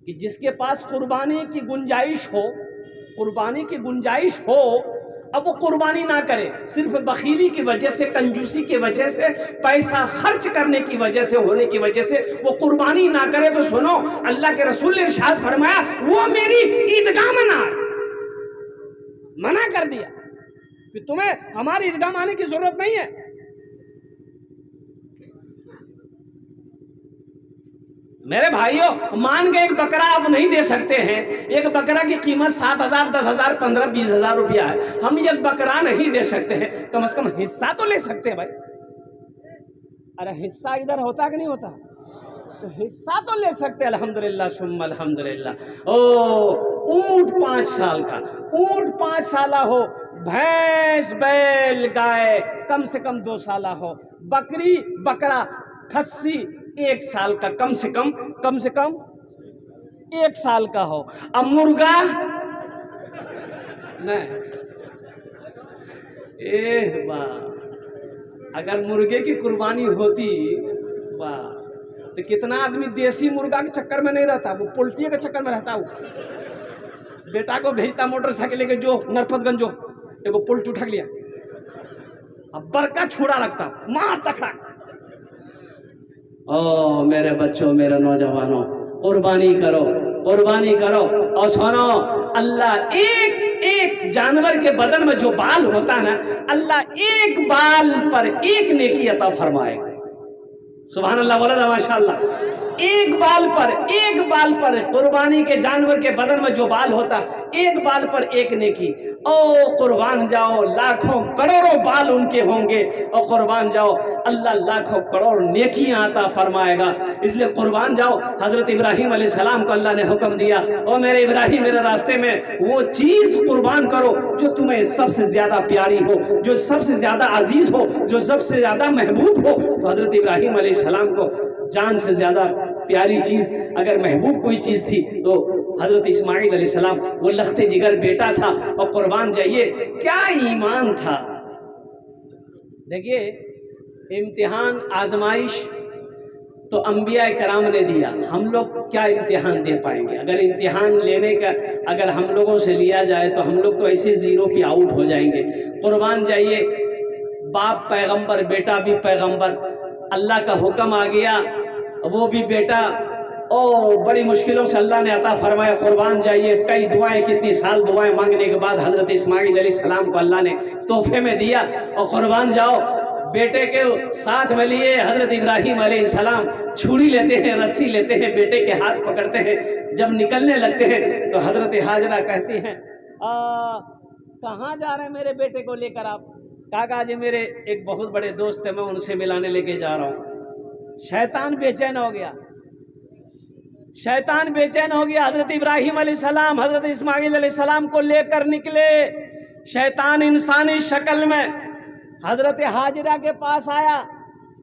कि जिसके पास कुर्बानी की गुंजाइश हो, कुर्बानी की गुंजाइश हो, अब वो कुर्बानी ना करे, सिर्फ बखीली की वजह से, कंजूसी की वजह से, पैसा खर्च करने की वजह से, होने की वजह से वो कुर्बानी ना करे, तो सुनो अल्लाह के रसूल ने इरशाद फरमाया वो मेरी ईदगाह में ना आए। मना कर दिया कि तुम्हें हमारी ईदगाह में आने की जरूरत नहीं है। मेरे भाइयों, मान के एक बकरा आप नहीं दे सकते हैं, एक बकरा की कीमत 7,000, 10,000, 15,000, 20,000 रुपया है, हम एक बकरा नहीं दे सकते हैं, कम से कम हिस्सा तो ले सकते हैं भाई। अरे हिस्सा इधर होता कि नहीं होता? तो हिस्सा तो ले सकते हैं। अल्हम्दुलिल्लाह सुम्मा अल्हम्दुलिल्लाह। ओ ऊंट 5 साल का, ऊंट 5 साल हो, भैंस बैल गाय कम से कम 2 साल हो, बकरी बकरा खस्सी 1 साल का, कम से कम 1 साल का हो। अब मुर्गा नहीं, वाह, अगर मुर्गे की कुर्बानी होती वाह, तो कितना आदमी देसी मुर्गा के चक्कर में नहीं रहता, वो पोल्ट्री के चक्कर में रहता। वो बेटा को भेजता मोटरसाइकिल लेके, जो नरपतगंज जो एगो पोल्ट्री उठा लिया, अब बड़का छुड़ा रखता, मार तखड़ा। ओ मेरे बच्चों, मेरे नौजवानों, कुर्बानी करो, कुर्बानी करो। और सुनो, अल्लाह एक जानवर के बदन में जो बाल होता है ना, अल्लाह एक बाल पर एक नेकी अता फरमाएगा। सुभान अल्लाह, बोला था माशाअल्लाह। एक बाल पर कुर्बानी के जानवर के बदन में जो बाल होता, एक बाल पर एक नेकी। ओ कुर्बान जाओ, लाखों करोड़ों बाल उनके होंगे, और कुर्बान जाओ, अल्लाह लाखों करोड़ नेकियां आता फरमाएगा। इसलिए कुर्बान जाओ। हजरत इब्राहिम अलैहिस्सलाम को अल्लाह ने हुक्म दिया, ओ मेरे इब्राहिम, मेरे रास्ते में वो चीज कुर्बान करो जो तुम्हें सबसे ज्यादा प्यारी हो, जो सबसे ज्यादा अजीज हो, जो सबसे ज्यादा महबूब हो। तो हजरत इब्राहिम अलैहिस्सलाम को जान से ज्यादा प्यारी चीज, अगर महबूब कोई चीज थी, तो हजरत इस्माइल अलैहिस्सलाम, वो लख्ते जिगर बेटा था, और कुर्बान जाइए, क्या ईमान था। देखिए, इम्तिहान आजमाइश तो अंबिया कराम ने दिया, हम लोग क्या इम्तिहान दे पाएंगे? अगर इम्तिहान लेने का अगर हम लोगों से लिया जाए तो हम लोग तो ऐसे जीरो पे आउट हो जाएंगे। कुर्बान जाइए, बाप पैगंबर, बेटा भी पैगंबर, अल्लाह का हुक्म आ गया, वो भी बेटा, ओ बड़ी मुश्किलों से अल्लाह ने अता फरमाया। कुर्बान जाइए, कई दुआएं, कितनी साल दुआएं मांगने के बाद हजरत इस्माइल अलैहिस्सलाम को अल्लाह ने तोहफे में दिया। और कुर्बान जाओ, बेटे के साथ में लिए हजरत इब्राहिम अलैहिस्सलाम छुरी लेते हैं, रस्सी लेते हैं, बेटे के हाथ पकड़ते हैं, जब निकलने लगते हैं तो हजरत हाजरा कहती हैं, कहाँ जा रहे हैं मेरे बेटे को लेकर आप? कहा जी मेरे एक बहुत बड़े दोस्त है, मैं उनसे मिलाने लेके जा रहा हूँ। शैतान बेचैन हो गया, शैतान बेचैन हो गया। हजरत इब्राहिम अलैहिस्सलाम हजरत इस्माइल अलैहिस्सलाम को लेकर निकले। शैतान इंसानी शक्ल में हजरत हाजरा के पास आया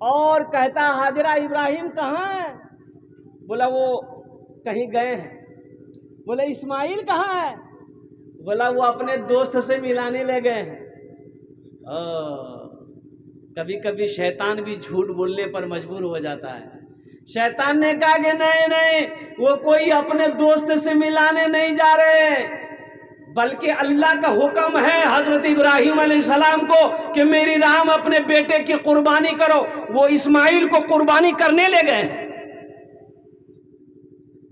और कहता, हाजरा, इब्राहिम कहाँ है? बोला वो कहीं गए हैं। बोला इस्माइल कहाँ है? बोला वो अपने दोस्त से मिलाने ले गए हैं। कभी कभी शैतान भी झूठ बोलने पर मजबूर हो जाता है। शैतान ने कहा कि नहीं नहीं, वो कोई अपने दोस्त से मिलाने नहीं जा रहे, बल्कि अल्लाह का हुक्म है हजरत इब्राहिम अलैहिस्सलाम को कि मेरी राम अपने बेटे की कुर्बानी करो। वो इस्माइल को कुर्बानी करने ले गए।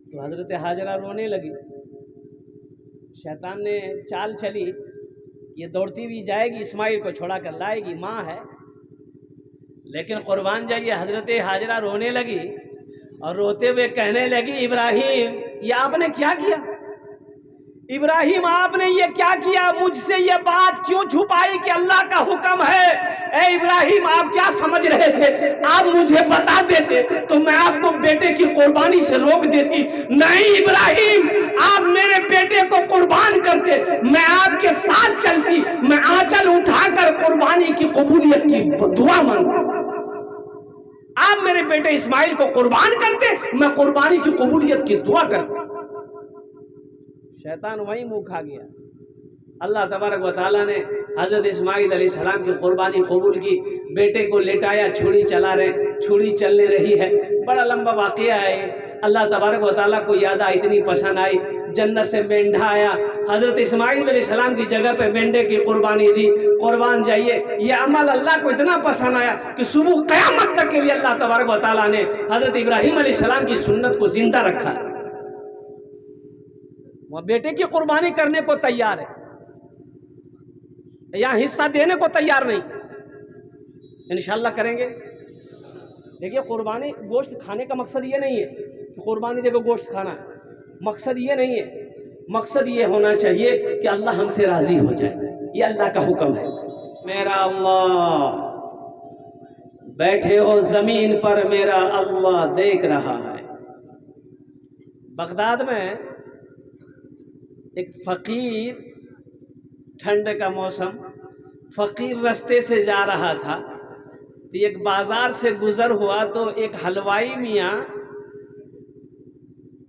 तो हजरत हाजरा रोने लगी। शैतान ने चाल चली, ये दौड़ती भी जाएगी, इस्माइल को छोड़ा कर लाएगी, माँ है। लेकिन कुर्बान जाइए, हजरत हाजरा रोने लगी और रोते हुए कहने लगी, इब्राहिम ये आपने क्या किया? इब्राहिम आपने ये क्या किया? मुझसे ये बात क्यों छुपाई कि अल्लाह का हुक्म है? ए इब्राहिम, आप क्या समझ रहे थे? आप मुझे बता देते तो मैं आपको बेटे की कुर्बानी से रोक देती। नहीं इब्राहिम, आप मेरे बेटे को कुर्बान करते, मैं आपके साथ चलती, मैं आंचल उठाकर कुर्बानी की कबूलियत की दुआ मांगती। आप मेरे बेटे इस्माइल को कुर्बान करते, मैं कुर्बानी की कबूलियत की दुआ करती। शैतान वहीं मुंह खा गया। अल्लाह तबारक व तआला ने हजरत इस्माइल अलैहिस्सलाम की कुर्बानी कबूल की। बेटे को लेटाया, छुरी चला रहे, छुरी चलने रही है। बड़ा लंबा वाकया है। अल्लाह तबारक व तआला को याद आई, इतनी पसंद आई, जन्नत से मेंढा आया, हज़रत इस्माइल अलैहिस्सलाम की जगह पे मेंढे की कुर्बानी दी, कुर्बान जाइए। ये अमल अल्लाह को इतना पसंद आया कि सुबह क़यामत तक के लिए अल्लाह तबारक व तआला ने हज़रत इब्राहीम अलैहिस्सलाम की सुन्नत को जिंदा रखा। वह बेटे की कुर्बानी करने को तैयार है, यहाँ हिस्सा देने को तैयार नहीं। इंशाअल्लाह करेंगे। देखिए, कुर्बानी गोश्त खाने का मकसद ये नहीं है कि कुर्बानी देखो गोश्त खाना है, मकसद ये नहीं है। मकसद ये होना चाहिए कि अल्लाह हमसे राजी हो जाए, ये अल्लाह का हुक्म है। मेरा अल्लाह बैठे हो जमीन पर, मेरा अल्लाह देख रहा है। बगदाद में एक फकीर, ठंड का मौसम, फकीर रास्ते से जा रहा था, तो एक बाजार से गुजर हुआ तो एक हलवाई मियाँ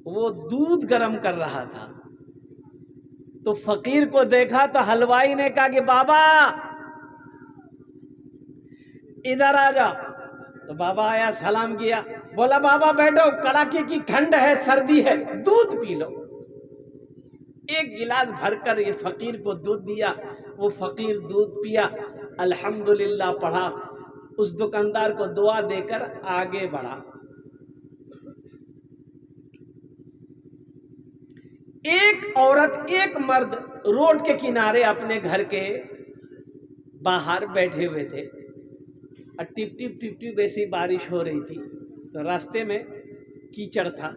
वो दूध गर्म कर रहा था। तो फकीर को देखा तो हलवाई ने कहा कि बाबा इधर आ जा। तो बाबा आया, सलाम किया, बोला बाबा बैठो, कड़ाके की ठंड है, सर्दी है, दूध पी लो। एक गिलास भरकर ये फकीर को दूध दिया। वो फकीर दूध पिया, अल्हम्दुलिल्लाह पढ़ा, उस दुकानदार को दुआ देकर आगे बढ़ा। एक औरत, एक मर्द रोड के किनारे अपने घर के बाहर बैठे हुए थे और टिप टिप टिप टिप ऐसी बारिश हो रही थी। तो रास्ते में कीचड़ था।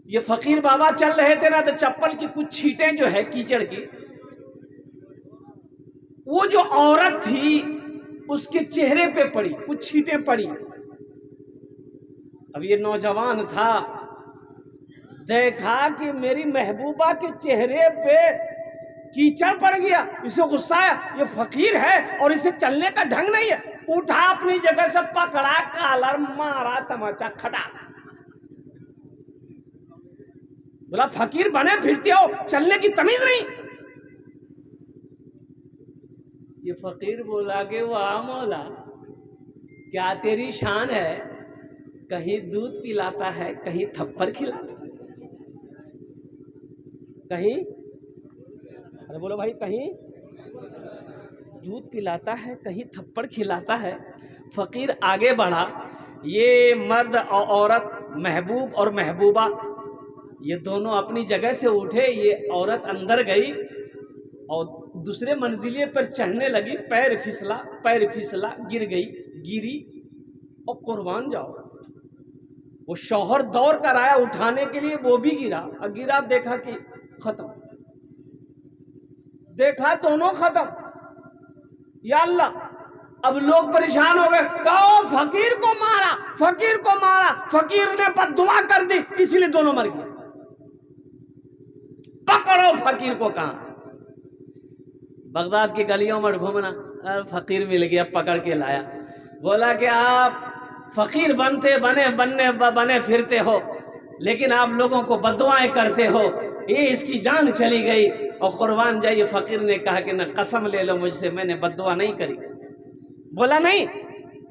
ये फकीर बाबा चल रहे थे ना, तो चप्पल की कुछ छींटें जो है कीचड़ की, वो जो औरत थी उसके चेहरे पे पड़ी, कुछ छींटें पड़ी। अब ये नौजवान था, देखा कि मेरी महबूबा के चेहरे पे कीचड़ पड़ गया, इसे गुस्सा आया, ये फकीर है और इसे चलने का ढंग नहीं है। उठा, अपनी जगह से पकड़ा, कॉलर मारा, तमाचा खटा। बोला फकीर बने फिरते हो, चलने की तमीज नहीं। ये फकीर बोला कि वाह मौला, क्या तेरी शान है, कहीं दूध पिलाता है, कहीं थप्पड़ खिलाता है, कहीं, अरे बोलो भाई, कहीं दूध पिलाता है, कहीं थप्पड़ खिलाता है। फकीर आगे बढ़ा। ये मर्द और औरत, महबूब और महबूबा, ये दोनों अपनी जगह से उठे। ये औरत अंदर गई और दूसरे मंजिले पर चढ़ने लगी, पैर फिसला, गिर गई, गिरी और कुर्बान जाओ। वो शौहर दौड़ कर आया उठाने के लिए, वो भी गिरा और गिरा, देखा कि खत्म, देखा दोनों खत्म। या अल्लाह, अब लोग परेशान हो गए, कहो फकीर को मारा, फकीर को मारा, फकीर ने बद्दुआ कर दी, इसलिए दोनों मर गए। पकड़ो फकीर को। कहां? बगदाद की गलियों में घूमना, फकीर मिल गया, पकड़ के लाया। बोला कि आप फकीर बने फिरते हो, लेकिन आप लोगों को बद्दुआएं करते हो, ये इसकी जान चली गई और कुर्बान जाइए। फकीर ने कहा कि न, कसम ले लो मुझसे, मैंने बद्दुआ नहीं करी। बोला नहीं,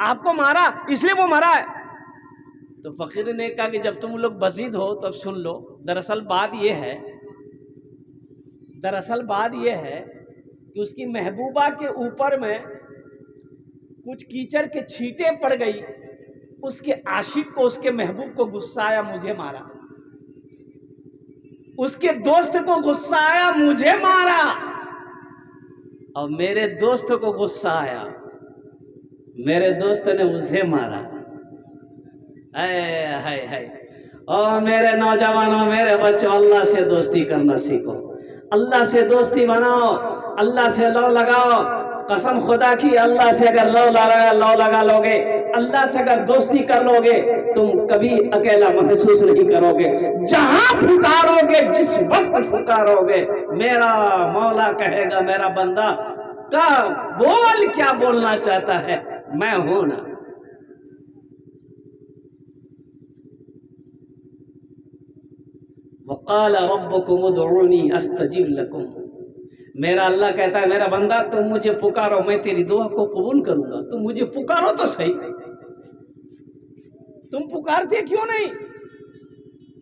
आपको मारा इसलिए वो मरा है। तो फकीर ने कहा कि जब तुम लोग बजीद हो तब सुन लो। दरअसल बात यह है कि उसकी महबूबा के ऊपर में कुछ कीचड़ के छींटे पड़ गई। उसके आशिक को, उसके महबूब को गुस्सा आया, मुझे मारा। उसके दोस्त को गुस्सा आया, मुझे मारा। और मेरे दोस्त को गुस्सा आया, मेरे दोस्त ने उसे मारा। हाय। और मेरे नौजवानों, मेरे बच्चों, अल्लाह से दोस्ती करना सीखो, अल्लाह से दोस्ती बनाओ, अल्लाह से लौ लगाओ। कसम खुदा की, अल्लाह से अगर लौ लगा लोगे, अल्लाह से अगर दोस्ती कर लोगे, तुम कभी अकेला महसूस नहीं करोगे। जहां पुकारोगे, जिस वक्त पुकारोगे, मेरा मौला कहेगा, मेरा बंदा का बोल, क्या बोलना चाहता है, मैं हूं ना। वक़ाल रब्बुकुम उदऊनी अस्तजिब लकुम। मेरा अल्लाह कहता है, मेरा बंदा तुम मुझे पुकारो, मैं तेरी दुआ को कबूल करूंगा। तुम मुझे पुकारो तो सही, तुम पुकारते क्यों नहीं?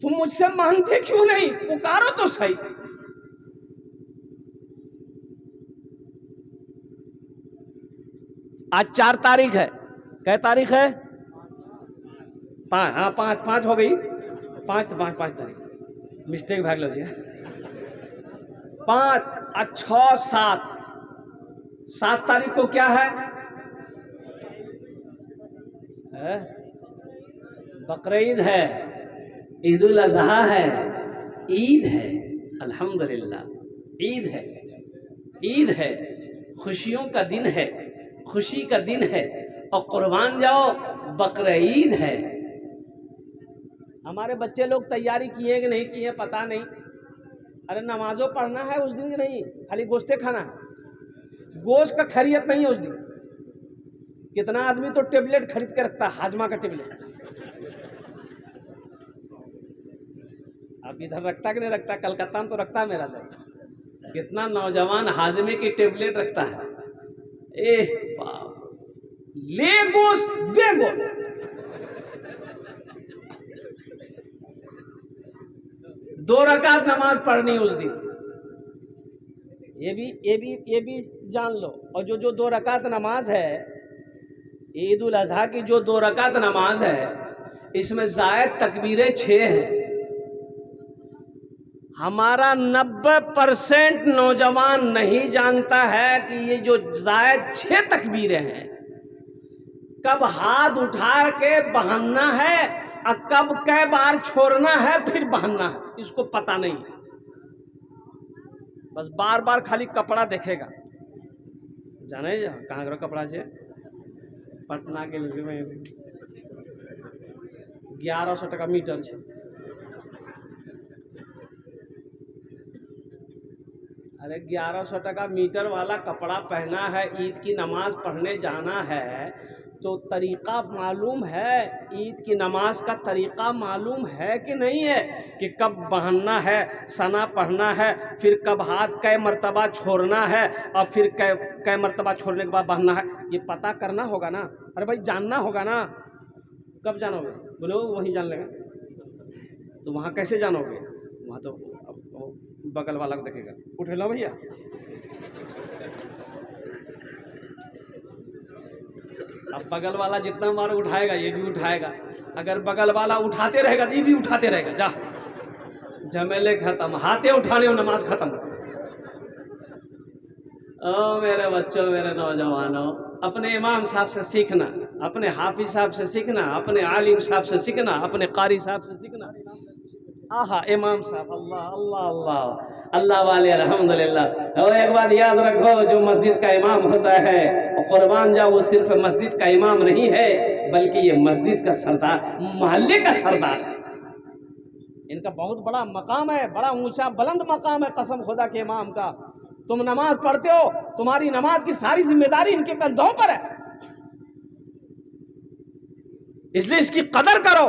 तुम मुझसे मांगते क्यों नहीं? पुकारो तो सही। आज 4 तारीख है। क्या तारीख है? 5। हाँ, 5 हो गई। 5 तारीख मिस्टेक भाग लो जी। 5 और 6 7 तारीख को क्या है? बकरीद है, ईद उल अजहा है, ईद है। अल्हम्दुलिल्लाह, ईद है, ईद है, खुशियों का दिन है, खुशी का दिन है। और कुर्बान जाओ, बकरीद है। हमारे बच्चे लोग तैयारी किए कि नहीं किए पता नहीं। अरे नमाजों पढ़ना है उस दिन की नहीं, खाली गोश्ते खाना है। गोश्त का खैरियत नहीं है उस दिन। कितना आदमी तो टेबलेट खरीद के रखता है, हाजमा का टेबलेट। आप इधर रखता कि नहीं रखता? कलकत्ता में तो रखता है मेरा लोग। कितना नौजवान हाजमे की टेबलेट रखता है। ले गोश्त दे गोश्त। दो रकात नमाज पढ़नी उस दिन। ये भी जान लो। और जो 2 रकात नमाज है, ईद उल अजहा की जो 2 रकात नमाज है, इसमें जायद तकबीरें 6 हैं। हमारा 90% नौजवान नहीं जानता है कि ये जो जायद 6 तकबीरें हैं, कब हाथ उठा के बहाना है और कब कई बार छोड़ना है फिर बहाना है, इसको पता नहीं। बस बार बार खाली कपड़ा देखेगा। जाने कहाँ करो कपड़ा से पटना के 1100 टका मीटर है। अरे 1100 टका मीटर वाला कपड़ा पहना है, ईद की नमाज पढ़ने जाना है, तो तरीक़ा मालूम है? ईद की नमाज का तरीक़ा मालूम है कि नहीं है? कि कब बहनना है, सना पढ़ना है, फिर कब हाथ कै मरतबा छोड़ना है और फिर कै मरतबा छोड़ने के बाद बहनना है, ये पता करना होगा ना। अरे भाई जानना होगा ना। कब जानोगे? बोलो वहीं जान लेगा। तो वहाँ कैसे जानोगे? वहाँ तो बगल वाला को देखेगा। उठ लो भैया। अब बगल वाला जितना बार उठाएगा ये भी उठाएगा। अगर बगल वाला उठाते रहेगा तो ये भी उठाते रहेगा। जा झमेले खत्म, हाथे उठाने और नमाज खत्म। ओ मेरे बच्चों, मेरे नौजवानों, अपने इमाम साहब से सीखना, अपने हाफिज साहब से सीखना, अपने आलिम साहब से सीखना, अपने कारी साहब से सीखना। आहा, इमाम साहब, अल्लाह अल्लाह अल्लाह अल्लाह वाले, अल्हम्दुलिल्लाह। और एक बात याद रखो, जो मस्जिद का इमाम होता है और कुर्बान जाओ, वो सिर्फ मस्जिद का इमाम नहीं है, बल्कि ये मस्जिद का सरदार, मोहल्ले का सरदार है। इनका बहुत बड़ा मकाम है, बड़ा ऊंचा बुलंद मकाम है कसम खुदा के इमाम का। तुम नमाज पढ़ते हो, तुम्हारी नमाज की सारी जिम्मेदारी इनके कंधों पर है, इसलिए इसकी कदर करो,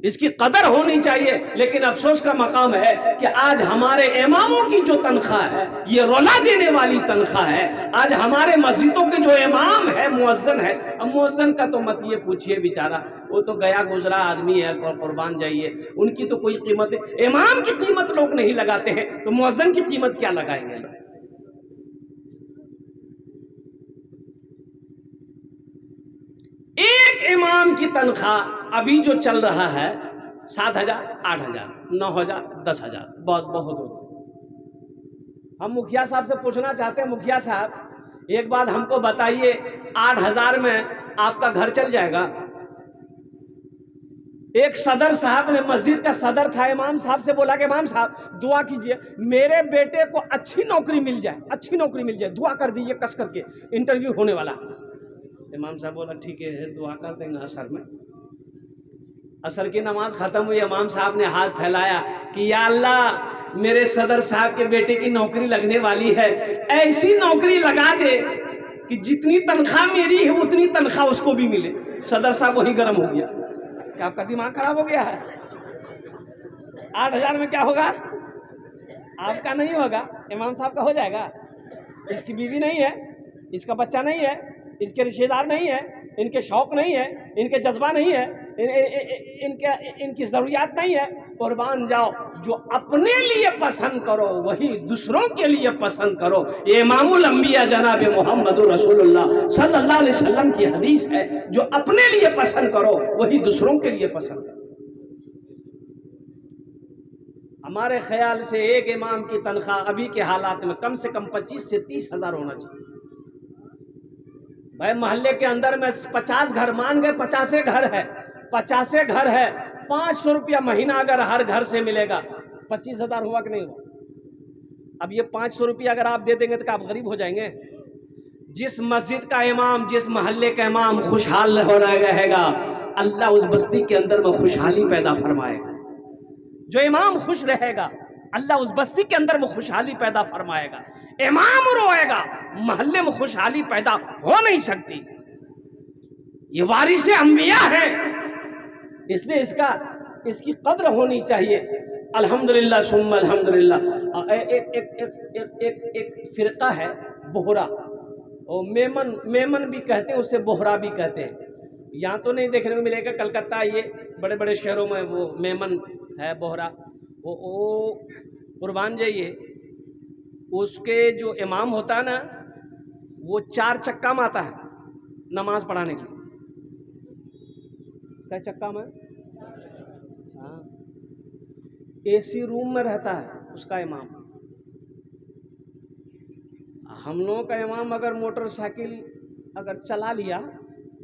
इसकी कदर होनी चाहिए। लेकिन अफसोस का मकाम है कि आज हमारे इमामों की जो तनख्वाह है, ये रुला देने वाली तनख्वाह है। आज हमारे मस्जिदों के जो इमाम है, मुअज्जिन है, अब मुअज्जिन का तो मत ये पूछिए, बेचारा वो तो गया गुजरा आदमी है, कुर्बान जाइए, उनकी तो कोई कीमत, इमाम की कीमत लोग नहीं लगाते हैं, तो मुअज्जिन की कीमत क्या लगाएंगे लोग? एक इमाम की तनख्वाह अभी जो चल रहा है 7,000, 8,000, 9,000, 10,000, बहुत हो। हम मुखिया साहब से पूछना चाहते हैं, मुखिया साहब एक बात हमको बताइए, 8,000 में आपका घर चल जाएगा? एक सदर साहब ने, मस्जिद का सदर था, इमाम साहब से बोला कि इमाम साहब दुआ कीजिए, मेरे बेटे को अच्छी नौकरी मिल जाए, अच्छी नौकरी मिल जाए, दुआ कर दीजिए कस करके, इंटरव्यू होने वाला। इमाम साहब बोला ठीक है, दुआ कर देंगे। असर में, असर की नमाज खत्म हुई, इमाम साहब ने हाथ फैलाया कि या अल्लाह, मेरे सदर साहब के बेटे की नौकरी लगने वाली है, ऐसी नौकरी लगा दे कि जितनी तनख्वाह मेरी है उतनी तनख्वाह उसको भी मिले। सदर साहब वही गर्म हो गया कि आपका दिमाग खराब हो गया है। 8,000 में क्या होगा? आपका नहीं होगा, इमाम साहब का हो जाएगा। इसकी बीवी नहीं है, इसका बच्चा नहीं है, इसके रिश्तेदार नहीं है, इनके शौक़ नहीं है, इनके जज्बा नहीं है, इनकी ज़रूरियात नहीं है। कुर्बान जाओ, जो अपने लिए पसंद करो वही दूसरों के लिए पसंद करो। ये इमामुल अंबिया जनाब मोहम्मदुर रसूलुल्लाह सल्लल्लाहु अलैहि वसल्लम की हदीस है, जो अपने लिए पसंद करो वही दूसरों के लिए पसंद करो। हमारे ख्याल से एक इमाम की तनख्वाह अभी के हालात में कम से कम 25 से 30 हज़ार होना चाहिए। भाई मोहल्ले के अंदर में 50 घर, मान गए 50 घर है, 50 घर है, 500 रुपया महीना अगर हर घर से मिलेगा, 25,000 हुआ कि नहीं हुआ? अब ये 500 रुपया अगर आप दे देंगे तो क्या आप गरीब हो जाएंगे? जिस मस्जिद का इमाम, जिस मोहल्ले का इमाम खुशहाल हो रहेगा, अल्लाह उस बस्ती के अंदर में खुशहाली पैदा फरमाएगा। जो इमाम खुश रहेगा, अल्लाह उस बस्ती के अंदर में खुशहाली पैदा फरमाएगा। इमाम रोएगा, मोहल्ले में खुशहाली पैदा हो नहीं सकती। ये वारिसे अंबिया है, इसलिए इसकी कद्र होनी चाहिए। अल्हम्दुलिल्लाह सुम्मा अल्हम्दुलिल्लाह। एक फिरका है बोहरा, और मेमन भी कहते हैं, उसे बोहरा भी कहते हैं। यहाँ तो नहीं देखने को मिलेगा, कलकत्ता ये बड़े बड़े शहरों में वो मेमन है, बोहरा। वो कुर्बान जाइए, उसके जो इमाम होता है ना, वो 4 चक्का में आता है नमाज पढ़ाने के लिए। क्या चक्का में? हाँ, एसी रूम में रहता है उसका इमाम। हम लोगों का इमाम अगर मोटरसाइकिल अगर चला लिया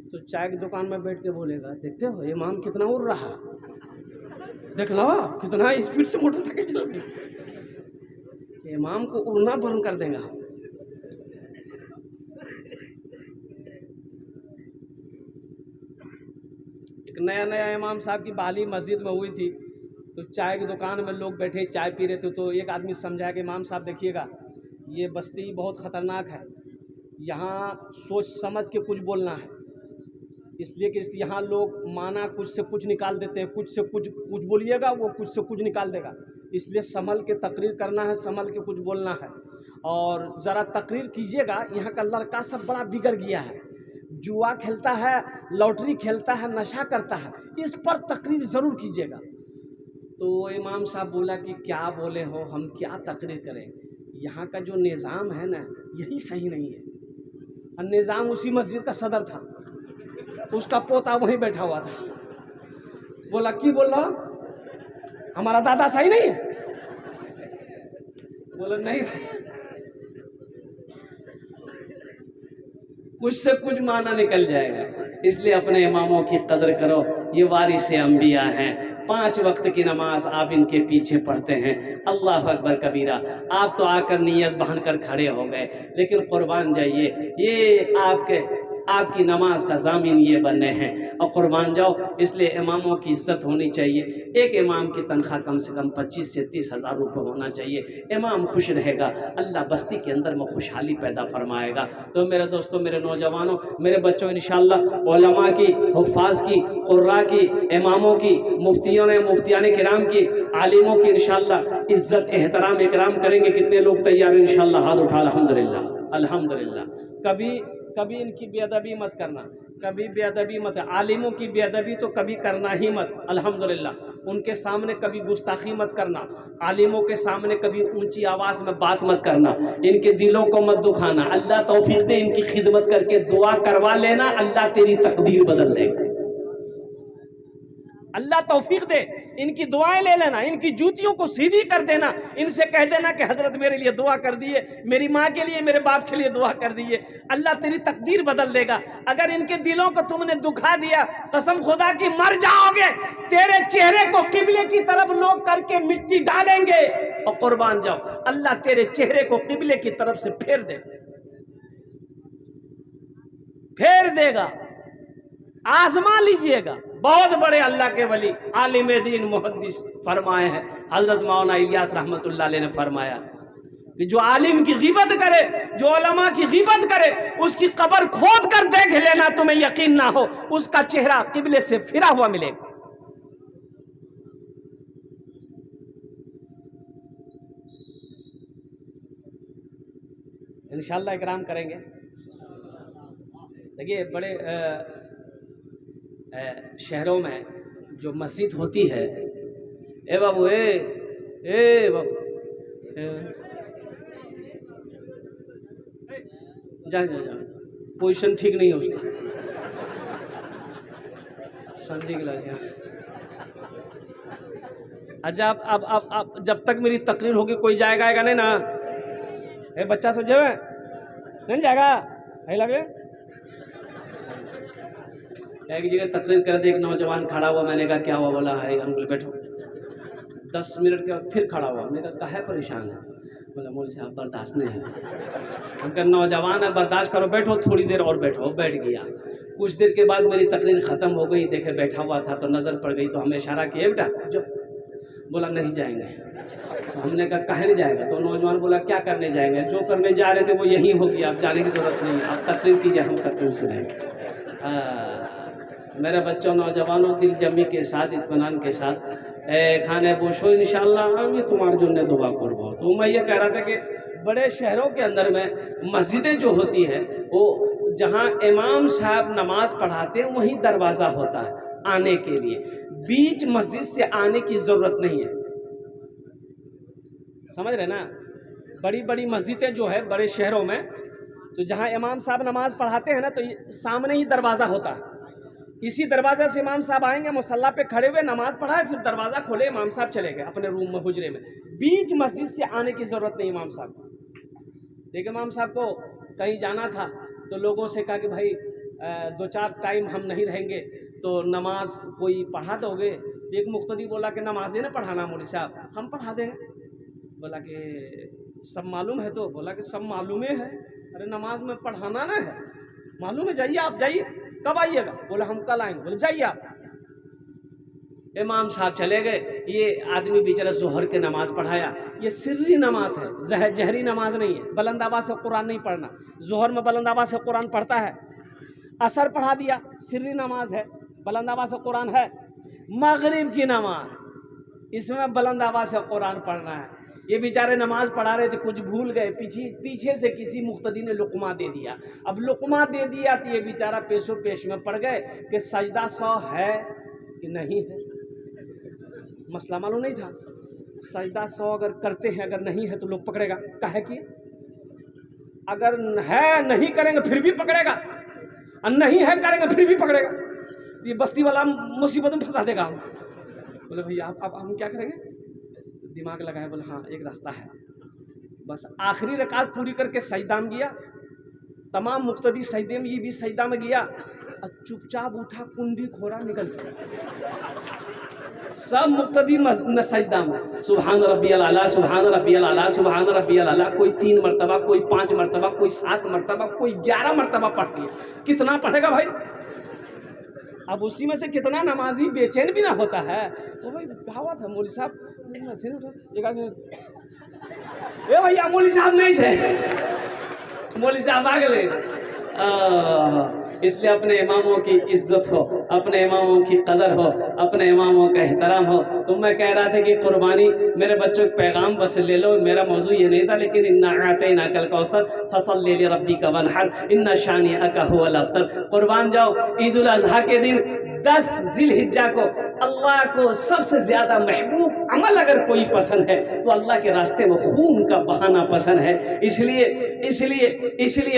तो चाय की दुकान में बैठ के बोलेगा, देखते हो इमाम कितना उड़ रहा, देख लो कितना स्पीड से मोटरसाइकिल चल रही। इमाम को उड़ना बंद कर देगा। एक नया इमाम साहब की बहाली मस्जिद में हुई थी, तो चाय की दुकान में लोग बैठे चाय पी रहे थे, तो एक आदमी समझाया कि इमाम साहब देखिएगा, ये बस्ती बहुत ख़तरनाक है, यहाँ सोच समझ के कुछ बोलना है, इसलिए कि यहाँ लोग माना कुछ से कुछ निकाल देते हैं, कुछ से कुछ बोलिएगा वो कुछ से कुछ निकाल देगा, इसलिए संभल के तकरीर करना है, संभल के कुछ बोलना है। और ज़रा तकरीर कीजिएगा, यहाँ का लड़का सब बड़ा बिगड़ गया है, जुआ खेलता है, लॉटरी खेलता है, नशा करता है, इस पर तकरीर ज़रूर कीजिएगा। तो इमाम साहब बोला कि क्या बोले हो, हम क्या तकरीर करें, यहाँ का जो निज़ाम है ना यही सही नहीं है। और निज़ाम उसी मस्जिद का सदर था, उसका पोता वहीं बैठा हुआ था। बोला कि बोल रहा हमारा दादा सही नहीं है? बोला नहीं भाई, कुछ से कुछ माना निकल जाएगा, इसलिए अपने इमामों की कदर करो। ये वारिसे अंबिया हैं, 5 वक्त की नमाज आप इनके पीछे पढ़ते हैं। अल्लाह अकबर कबीरा। आप तो आकर नीयत बहन कर खड़े हो गए, लेकिन कुर्बान जाइए, ये आपकी नमाज का ज़ामिन ये बनने हैं, और कुर्बान जाओ। इसलिए इमामों की इज़्ज़त होनी चाहिए। एक इमाम की तनख्वाह कम से कम 25 से 30 हज़ार रुपये होना चाहिए। इमाम खुश रहेगा, अल्लाह बस्ती के अंदर में खुशहाली पैदा फरमाएगा। तो मेरे दोस्तों, मेरे नौजवानों, मेरे बच्चों, इंशाअल्लाह उलमा की, हुफ़ाज़ की, क़ुर्रा की, इमामों की, मुफ्तियान किराम की, आलिमों की इंशाअल्लाह इज़्ज़त एहतराम इकराम करेंगे। कितने लोग तैयार हैं? इंशाअल्लाह हाथ उठा। अल्हम्दुलिल्लाह अल्हम्दुलिल्लाह। कभी इनकी बेअदबी मत करना, कभी बेअदबी मत, आलिमों की बेअदबी तो कभी करना ही मत। अल्हम्दुलिल्लाह। उनके सामने कभी गुस्ताखी मत करना, आलिमों के सामने कभी ऊंची आवाज़ में बात मत करना, इनके दिलों को मत दुखाना। अल्लाह तौफीक दे, इनकी खिदमत करके दुआ करवा लेना, अल्लाह तेरी तकदीर बदल देगा। अल्लाह तौफीक दे, इनकी दुआएं ले लेना, इनकी जूतियों को सीधी कर देना, इनसे कह देना कि हजरत मेरे लिए दुआ कर दिए, मेरी माँ के लिए, मेरे बाप के लिए दुआ कर दिए, अल्लाह तेरी तकदीर बदल देगा। अगर इनके दिलों को तुमने दुखा दिया, कसम खुदा की मर जाओगे, तेरे चेहरे को किबले की तरफ लोग करके मिट्टी डालेंगे, और कुर्बान जाओ, अल्लाह तेरे चेहरे को किबले की तरफ से फेर देगा। आजमा लीजिएगा। बहुत बड़े अल्लाह के वली आलिम दीन मुहद्दिस फरमाए हैं, हजरत मौलाना इलियास रहमतुल्लाह अलैह ने फरमाया कि जो आलिम की ग़ीबत करे, जो उलमा की ग़ीबत करे, उसकी कब्र खोद कर देख लेना, तुम्हें यकीन ना हो उसका चेहरा किबले से फिरा हुआ मिलेगा। इंशाअल्लाह इकराम करेंगे। देखिए, बड़े शहरों में जो मस्जिद होती है, ए बाबू ए बाबू जा जा जा, पोजीशन ठीक नहीं है उसका, संधि गिलास। अच्छा अब जब तक मेरी तकरीर होगी कोई जाएगा आएगा नहीं ना? ए बच्चा समझे हुए नहीं जाएगा, नहीं लगे। एक जगह तकरीर कर दी, एक नौजवान खड़ा हुआ, मैंने कहा क्या हुआ? बोला है हम बोले बैठो। 10 मिनट के बाद फिर खड़ा हुआ, हमने कहा काहे परेशान है? बोला मौलवी साहब बर्दाश्त नहीं है। हम कहा नौजवान है बर्दाश्त करो, बैठो थोड़ी देर और बैठो। बैठ गया। कुछ देर के बाद मेरी तकरीर ख़त्म हो गई, देखे बैठा हुआ था तो नज़र पड़ गई, तो हमें इशारा किया बेटा जो। बोला नहीं जाएंगे। तो हमने कहा काहे नहीं जाएगा? तो नौजवान बोला क्या करने जाएंगे, जो करने जा रहे थे वो यहीं होगी, आप जाने की ज़रूरत नहीं है, आप तकरीर कीजिए, हम तकरीर सुनेंगे। मेरे बच्चों नौजवानों, दिल जमी के साथ इत्मीनान के साथ खाने बोशो इंशाअल्लाह हम तुम्हारे जुन्ने दुआ करबो। तो मैं ये कह रहा था कि बड़े शहरों के अंदर में मस्जिदें जो होती है वो जहाँ इमाम साहब नमाज पढ़ाते हैं वहीं दरवाज़ा होता है आने के लिए, बीच मस्जिद से आने की ज़रूरत नहीं है। समझ रहे ना? बड़ी बड़ी मस्जिदें जो है बड़े शहरों में, तो जहाँ इमाम साहब नमाज पढ़ाते हैं ना, तो सामने ही दरवाज़ा होता है। इसी दरवाजे से इमाम साहब आएंगे, मुसल्ला पे खड़े हुए नमाज पढ़ाए, फिर दरवाज़ा खोले, इमाम साहब चले गए अपने रूम में, हुजरे में। बीच मस्जिद से आने की ज़रूरत नहीं इमाम साहब को। देखिए इमाम साहब को कहीं जाना था तो लोगों से कहा कि भाई 2-4 टाइम हम नहीं रहेंगे तो नमाज कोई पढ़ा दोगे? एक मुख्तदी बोला कि नमाज़ें ना पढ़ाना मौलवी साहब, हम पढ़ा देंगे। बोला कि सब मालूम है? तो बोला कि सब मालूम है। अरे नमाज में पढ़ाना ना है, मालूम है, जाइए आप, जाइए। कब आइएगा? बोले हम कल आएंगे। बोले जाइए आप। इमाम साहब चले गए। ये आदमी बेचारा जोहर के नमाज पढ़ाया। ये सिर्री नमाज है, जहरी नमाज नहीं है। बुलंद आवाज़ से कुरान नहीं पढ़ना। जोहर में बुलंद आवाज़ से कुरान पढ़ता है। असर पढ़ा दिया, सिर्री नमाज है, बुलंद आवाज़ से कुरान है। मगरिब की नमाज, इसमें बुलंद आवाज़ से कुरान पढ़ना है। ये बेचारे नमाज पढ़ा रहे थे, कुछ भूल गए, पीछे से किसी मुख्तदी ने लुकमा दे दिया। अब लुकमा दे दिया तो ये बेचारा पेशो पेश में पड़ गए कि सजदा 100 है कि नहीं है। मसला मालूम नहीं था। सजदा 100 अगर करते हैं, अगर नहीं है तो लोग पकड़ेगा, काहे कि अगर है नहीं करेंगे फिर भी पकड़ेगा, और नहीं है करेंगे फिर भी पकड़ेगा। ये बस्ती वाला मुसीबत में फंसा देगा। बोले भैया अब हम क्या करेंगे? दिमाग लगाया, बोले हाँ एक रास्ता है। बस आखिरी रकात पूरी करके सजदा में गया। तमाम मुक्तदी सजदे में, ये भी सजदा में गया और चुपचाप उठा, कुंडी खोरा, निकल गया। सब मुक्तदी सजदा में सुभान रब्बियल आला, सुभान रब्बियल आला, सुभान रब्बियल आला। कोई 3 मरतबा, कोई 5 मरतबा, कोई 7 मरतबा, कोई 11 मरतबा पढ़ लिया। कितना पढ़ेगा भाई? अब उसी में से कितना नमाजी बेचैन भी ना होता है। तो भाई कहा था मौलवी साहब, ए भैया मौलवी साहब नहीं थे, मौलवी साहब आ गए। इसलिए अपने इमामों की इज्जत हो, अपने इमामों की कदर हो, अपने इमामों का एहतराम हो। तो मैं कह रहा था कि कुर्बानी, मेरे बच्चों के पैगाम बस ले लो, मेरा मौजू ये नहीं था, लेकिन इन्ना आतैना कल कौसर फसल्लि लिरब्बिका वनहर इन्ना शानिअका हुवल अब्तर। कुर्बान जाओ। ईद उल अज़हा के दिन 10 ज़िलहिज्जा को अल्लाह को सबसे ज़्यादा महबूब अमल अगर कोई पसंद है तो अल्लाह के रास्ते में खून का बहाना पसंद है। इसलिए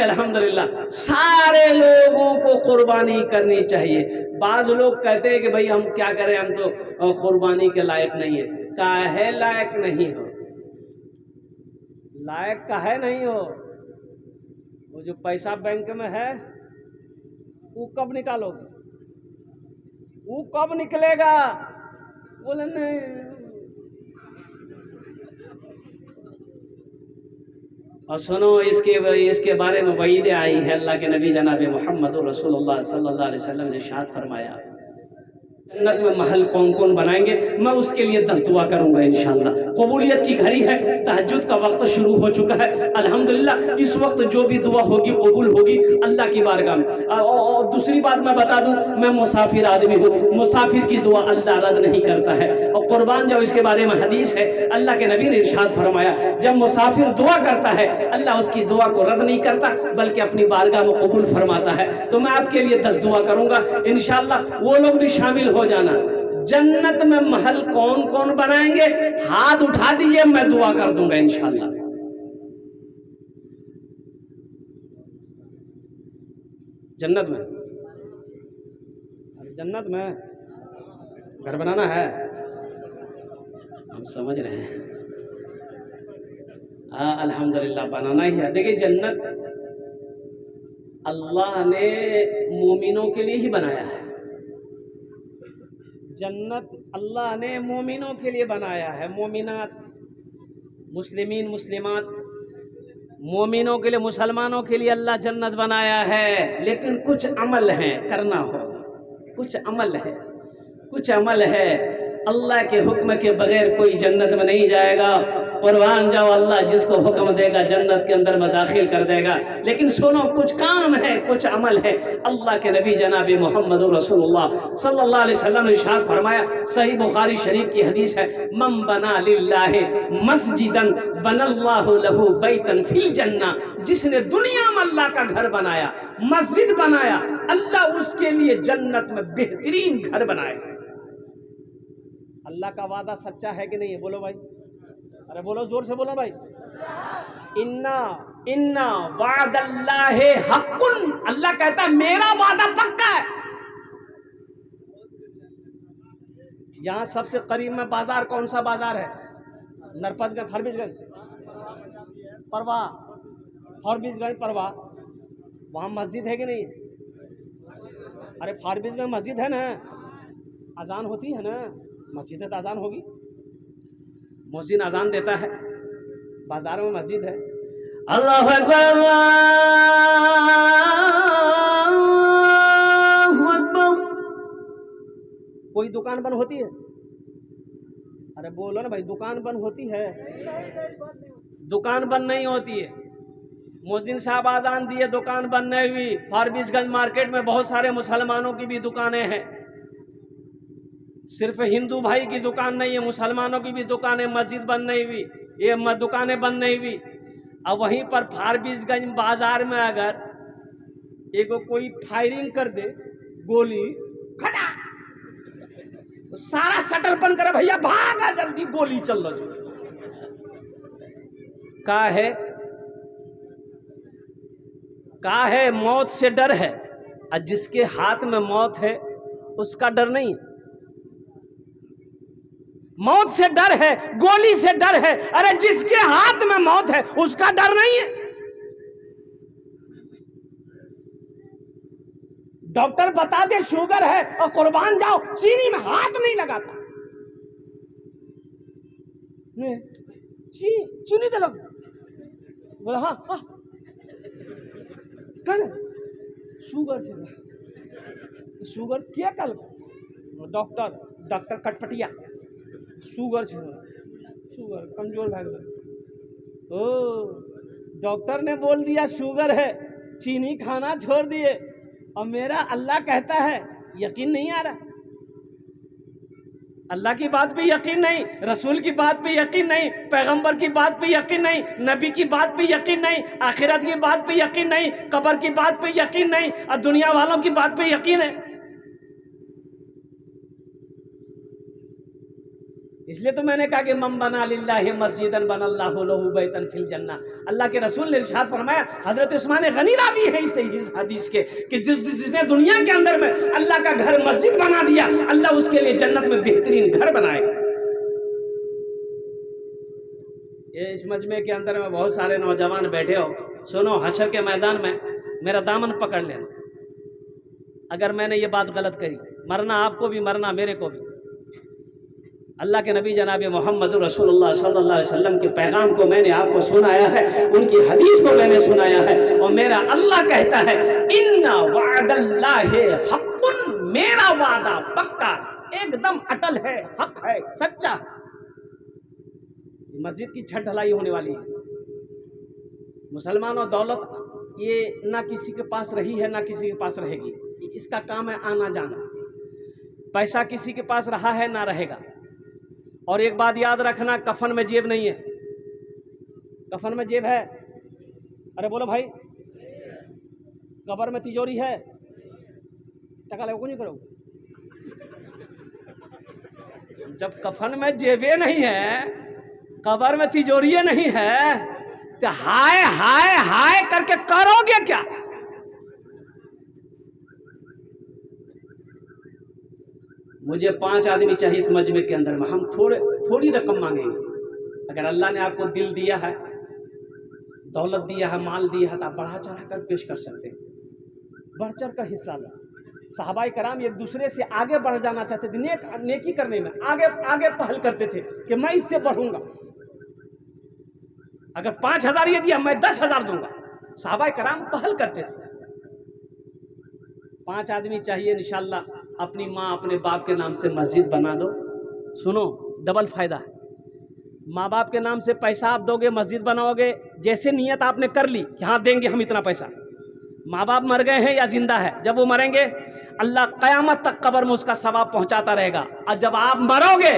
अल्हम्दुलिल्लाह सारे लोगों को कुर्बानी करनी चाहिए। बाज़ लोग कहते हैं कि भाई हम क्या करें, हम तो कुर्बानी के लायक नहीं है। काहे लायक नहीं हो? लायक काहे नहीं हो? वो जो पैसा बैंक में है वो कब निकालोगे? वो कब निकलेगा? बोले नहीं। और सुनो, इसके बारे में वईद आई है। अल्लाह के नबी जनाब मोहम्मद रसूलुल्लाह सल्लल्लाहु अलैहि वसल्लम ने इरशाद फरमाया, जन्नत में महल कौन कौन बनाएंगे, मैं उसके लिए 10 दुआ करूंगा इंशाअल्लाह। कबूलियत की घड़ी है, तहज्जुद का वक्त शुरू हो चुका है। अल्हम्दुलिल्लाह इस वक्त जो भी दुआ होगी कबूल होगी अल्लाह की बारगाह में। और दूसरी बात मैं बता दूं, मैं मुसाफिर आदमी हूँ, मुसाफिर की दुआ अल्लाह रद्द नहीं करता है। और कुर्बान जाओ, इसके बारे में हदीस है, अल्लाह के नबी ने इरशाद फरमाया, जब मुसाफिर दुआ करता है अल्लाह उसकी दुआ को रद्द नहीं करता बल्कि अपनी बारगाह में कबूल फरमाता है। तो मैं आपके लिए 10 दुआ करूंगा इंशाअल्लाह, वो लोग भी शामिल हो जाना। जन्नत में महल कौन कौन बनाएंगे, हाथ उठा दीजिए, मैं दुआ कर दूंगा इंशाअल्लाह। जन्नत में, अरे जन्नत में घर बनाना है, हम समझ रहे हैं। हाँ अल्हम्दुलिल्लाह बनाना ही है। देखिए जन्नत अल्लाह ने मोमिनों के लिए ही बनाया है। जन्नत अल्लाह ने मोमिनों के लिए बनाया है। मोमिनात, मुस्लिमीन, मुस्लिमात, मोमिनों के लिए, मुसलमानों के लिए अल्लाह जन्नत बनाया है। लेकिन कुछ अमल है, करना होगा, कुछ अमल है, कुछ अमल है। अल्लाह के हुक्म के बगैर कोई जन्नत में नहीं जाएगा। कुर्बान जाओ, अल्लाह जिसको हुक्म देगा जन्नत के अंदर में दाखिल कर देगा। लेकिन सुनो, कुछ काम है, कुछ अमल है। अल्लाह के नबी जनाब मोहम्मद रसूलुल्लाह सल्लल्लाहु अलैहि वसल्लम ने इरशाद फरमाया, सही बुखारी शरीफ की हदीस है, मन बना लिल्लाहि मस्जिदन बनल्लाहु लहू बैतन फिल जन्ना। जिसने दुनिया में अल्लाह का घर बनाया, मस्जिद बनाया, अल्लाह उसके लिए जन्नत में बेहतरीन घर बनाएगा। अल्लाह का वादा सच्चा है कि नहीं है? बोलो भाई, अरे बोलो, जोर से बोलो भाई। इन्ना इन्ना वादल्लाहि हक़्क़ुन, अल्लाह कहता है मेरा वादा पक्का है। यहां सबसे करीब में बाजार कौन सा बाजार है? नरपतगंज, फारबिसगंज, परवा, फारबिसगंज, परवा, वहां मस्जिद है कि नहीं? अरे फारबिसगंज मस्जिद है ना, अजान होती है ना, मस्जिद है तो अजान होगी। मुअज्जिन अजान देता है, बाजारों में मस्जिद है। अल्लाहु अकबर, अल्लाहु अकबर। कोई दुकान बंद होती है? अरे बोलो ना भाई, दुकान बंद होती है? दुकान बंद नहीं होती है। मुअज्जिन साहब अजान दिए, दुकान बंद नहीं हुई। फारबिसगंज मार्केट में बहुत सारे मुसलमानों की भी दुकानें हैं, सिर्फ हिंदू भाई की दुकान नहीं है, मुसलमानों की भी दुकान है। मस्जिद बंद नहीं हुई, ये दुकानें बंद नहीं हुई। अब वहीं पर फारबिसगंज बाजार में अगर एक कोई फायरिंग कर दे, गोली खटा, तो सारा शटर बंद करे, भैया भागा जल्दी, गोली चल रही का है मौत से डर है, और जिसके हाथ में मौत है उसका डर नहीं है। मौत से डर है, गोली से डर है, अरे जिसके हाथ में मौत है उसका डर नहीं है। डॉक्टर बता दे शुगर है और कुर्बान जाओ चीनी में हाथ नहीं लगाता, चीनी दे लग बोला हाँ हाँ कल शुगर से, शुगर क्या कल डॉक्टर कटपटिया शुगर शुगर कमजोर भाग गया। ओ डॉक्टर ने बोल दिया शुगर है, चीनी खाना छोड़ दिए, और मेरा अल्लाह कहता है यकीन नहीं आ रहा। अल्लाह की बात पे यकीन नहीं, रसूल की बात पे यकीन नहीं, पैगंबर की बात पे यकीन नहीं, नबी की बात पे यकीन नहीं, आखिरत की बात पे यकीन नहीं, कब्र की बात पे यकीन नहीं, और दुनिया वालों की बात पे यकीन है। इसलिए तो मैंने कहा कि मम बना लिल्लाहि मस्जिदन बनल्लाहु लहू बैतन फिल जन्ना। अल्लाह के रसूल ने इरशाद फरमाया, हजरत उस्मान गनी रावी है इस हदीस के, कि जिसने दुनिया के अंदर में अल्लाह का घर मस्जिद बना दिया, अल्लाह उसके लिए जन्नत में बेहतरीन घर बनाएगा। ये इस मजमे के अंदर में बहुत सारे नौजवान बैठे हो, सुनो, हशर के मैदान में मेरा दामन पकड़ लेना। अगर मैंने ये बात गलत करी, मरना आपको भी, मरना मेरे को भी। अल्लाह के नबी जनाब मोहम्मद रसूलुल्लाह सल्लल्लाहु अलैहि वसल्लम के पैगाम को मैंने आपको सुनाया है, उनकी हदीस को मैंने सुनाया है, और मेरा अल्लाह कहता है इन्ना वादल्लाहि हक़्क़ुन, मेरा वादा पक्का। एकदम अटल है, हक है, सच्चा। मस्जिद की छत ढलाई होने वाली है। मुसलमान और दौलत ये ना किसी के पास रही है ना किसी के पास रहेगी, इसका काम है आना जाना। पैसा किसी के पास रहा है ना रहेगा। और एक बात याद रखना, कफन में जेब नहीं है। कफन में जेब है? अरे बोलो भाई। कब्र में तिजोरी है? टका लगो नहीं करो। जब कफन में जेबें नहीं है, कब्र में तिजोरियां नहीं है, तो हाय हाय हाय करके करोगे क्या? मुझे 5 आदमी चाहिए इस मजमे के अंदर में। हम थोड़ी रकम मांगेंगे। अगर अल्लाह ने आपको दिल दिया है, दौलत दिया है, माल दिया है, तो आप बढ़ा चढ़ा कर पेश कर सकते हैं। बढ़ चढ़ कर हिस्सा लो। सहाबाए कराम एक दूसरे से आगे बढ़ जाना चाहते थे, नेकी करने में आगे आगे पहल करते थे कि मैं इससे बढ़ूंगा। अगर 5000 ये दिया, मैं 10,000 दूंगा। सहाबाए कराम पहल करते थे। 5 आदमी चाहिए इंशाअल्लाह। अपनी माँ अपने बाप के नाम से मस्जिद बना दो। सुनो, डबल फायदा है। माँ बाप के नाम से पैसा आप दोगे, मस्जिद बनाओगे, जैसे नियत आपने कर ली कि हाँ देंगे हम इतना पैसा। माँ बाप मर गए हैं या जिंदा है, जब वो मरेंगे अल्लाह क़यामत तक कब्र में उसका सवाब पहुंचाता रहेगा। और जब आप मरोगे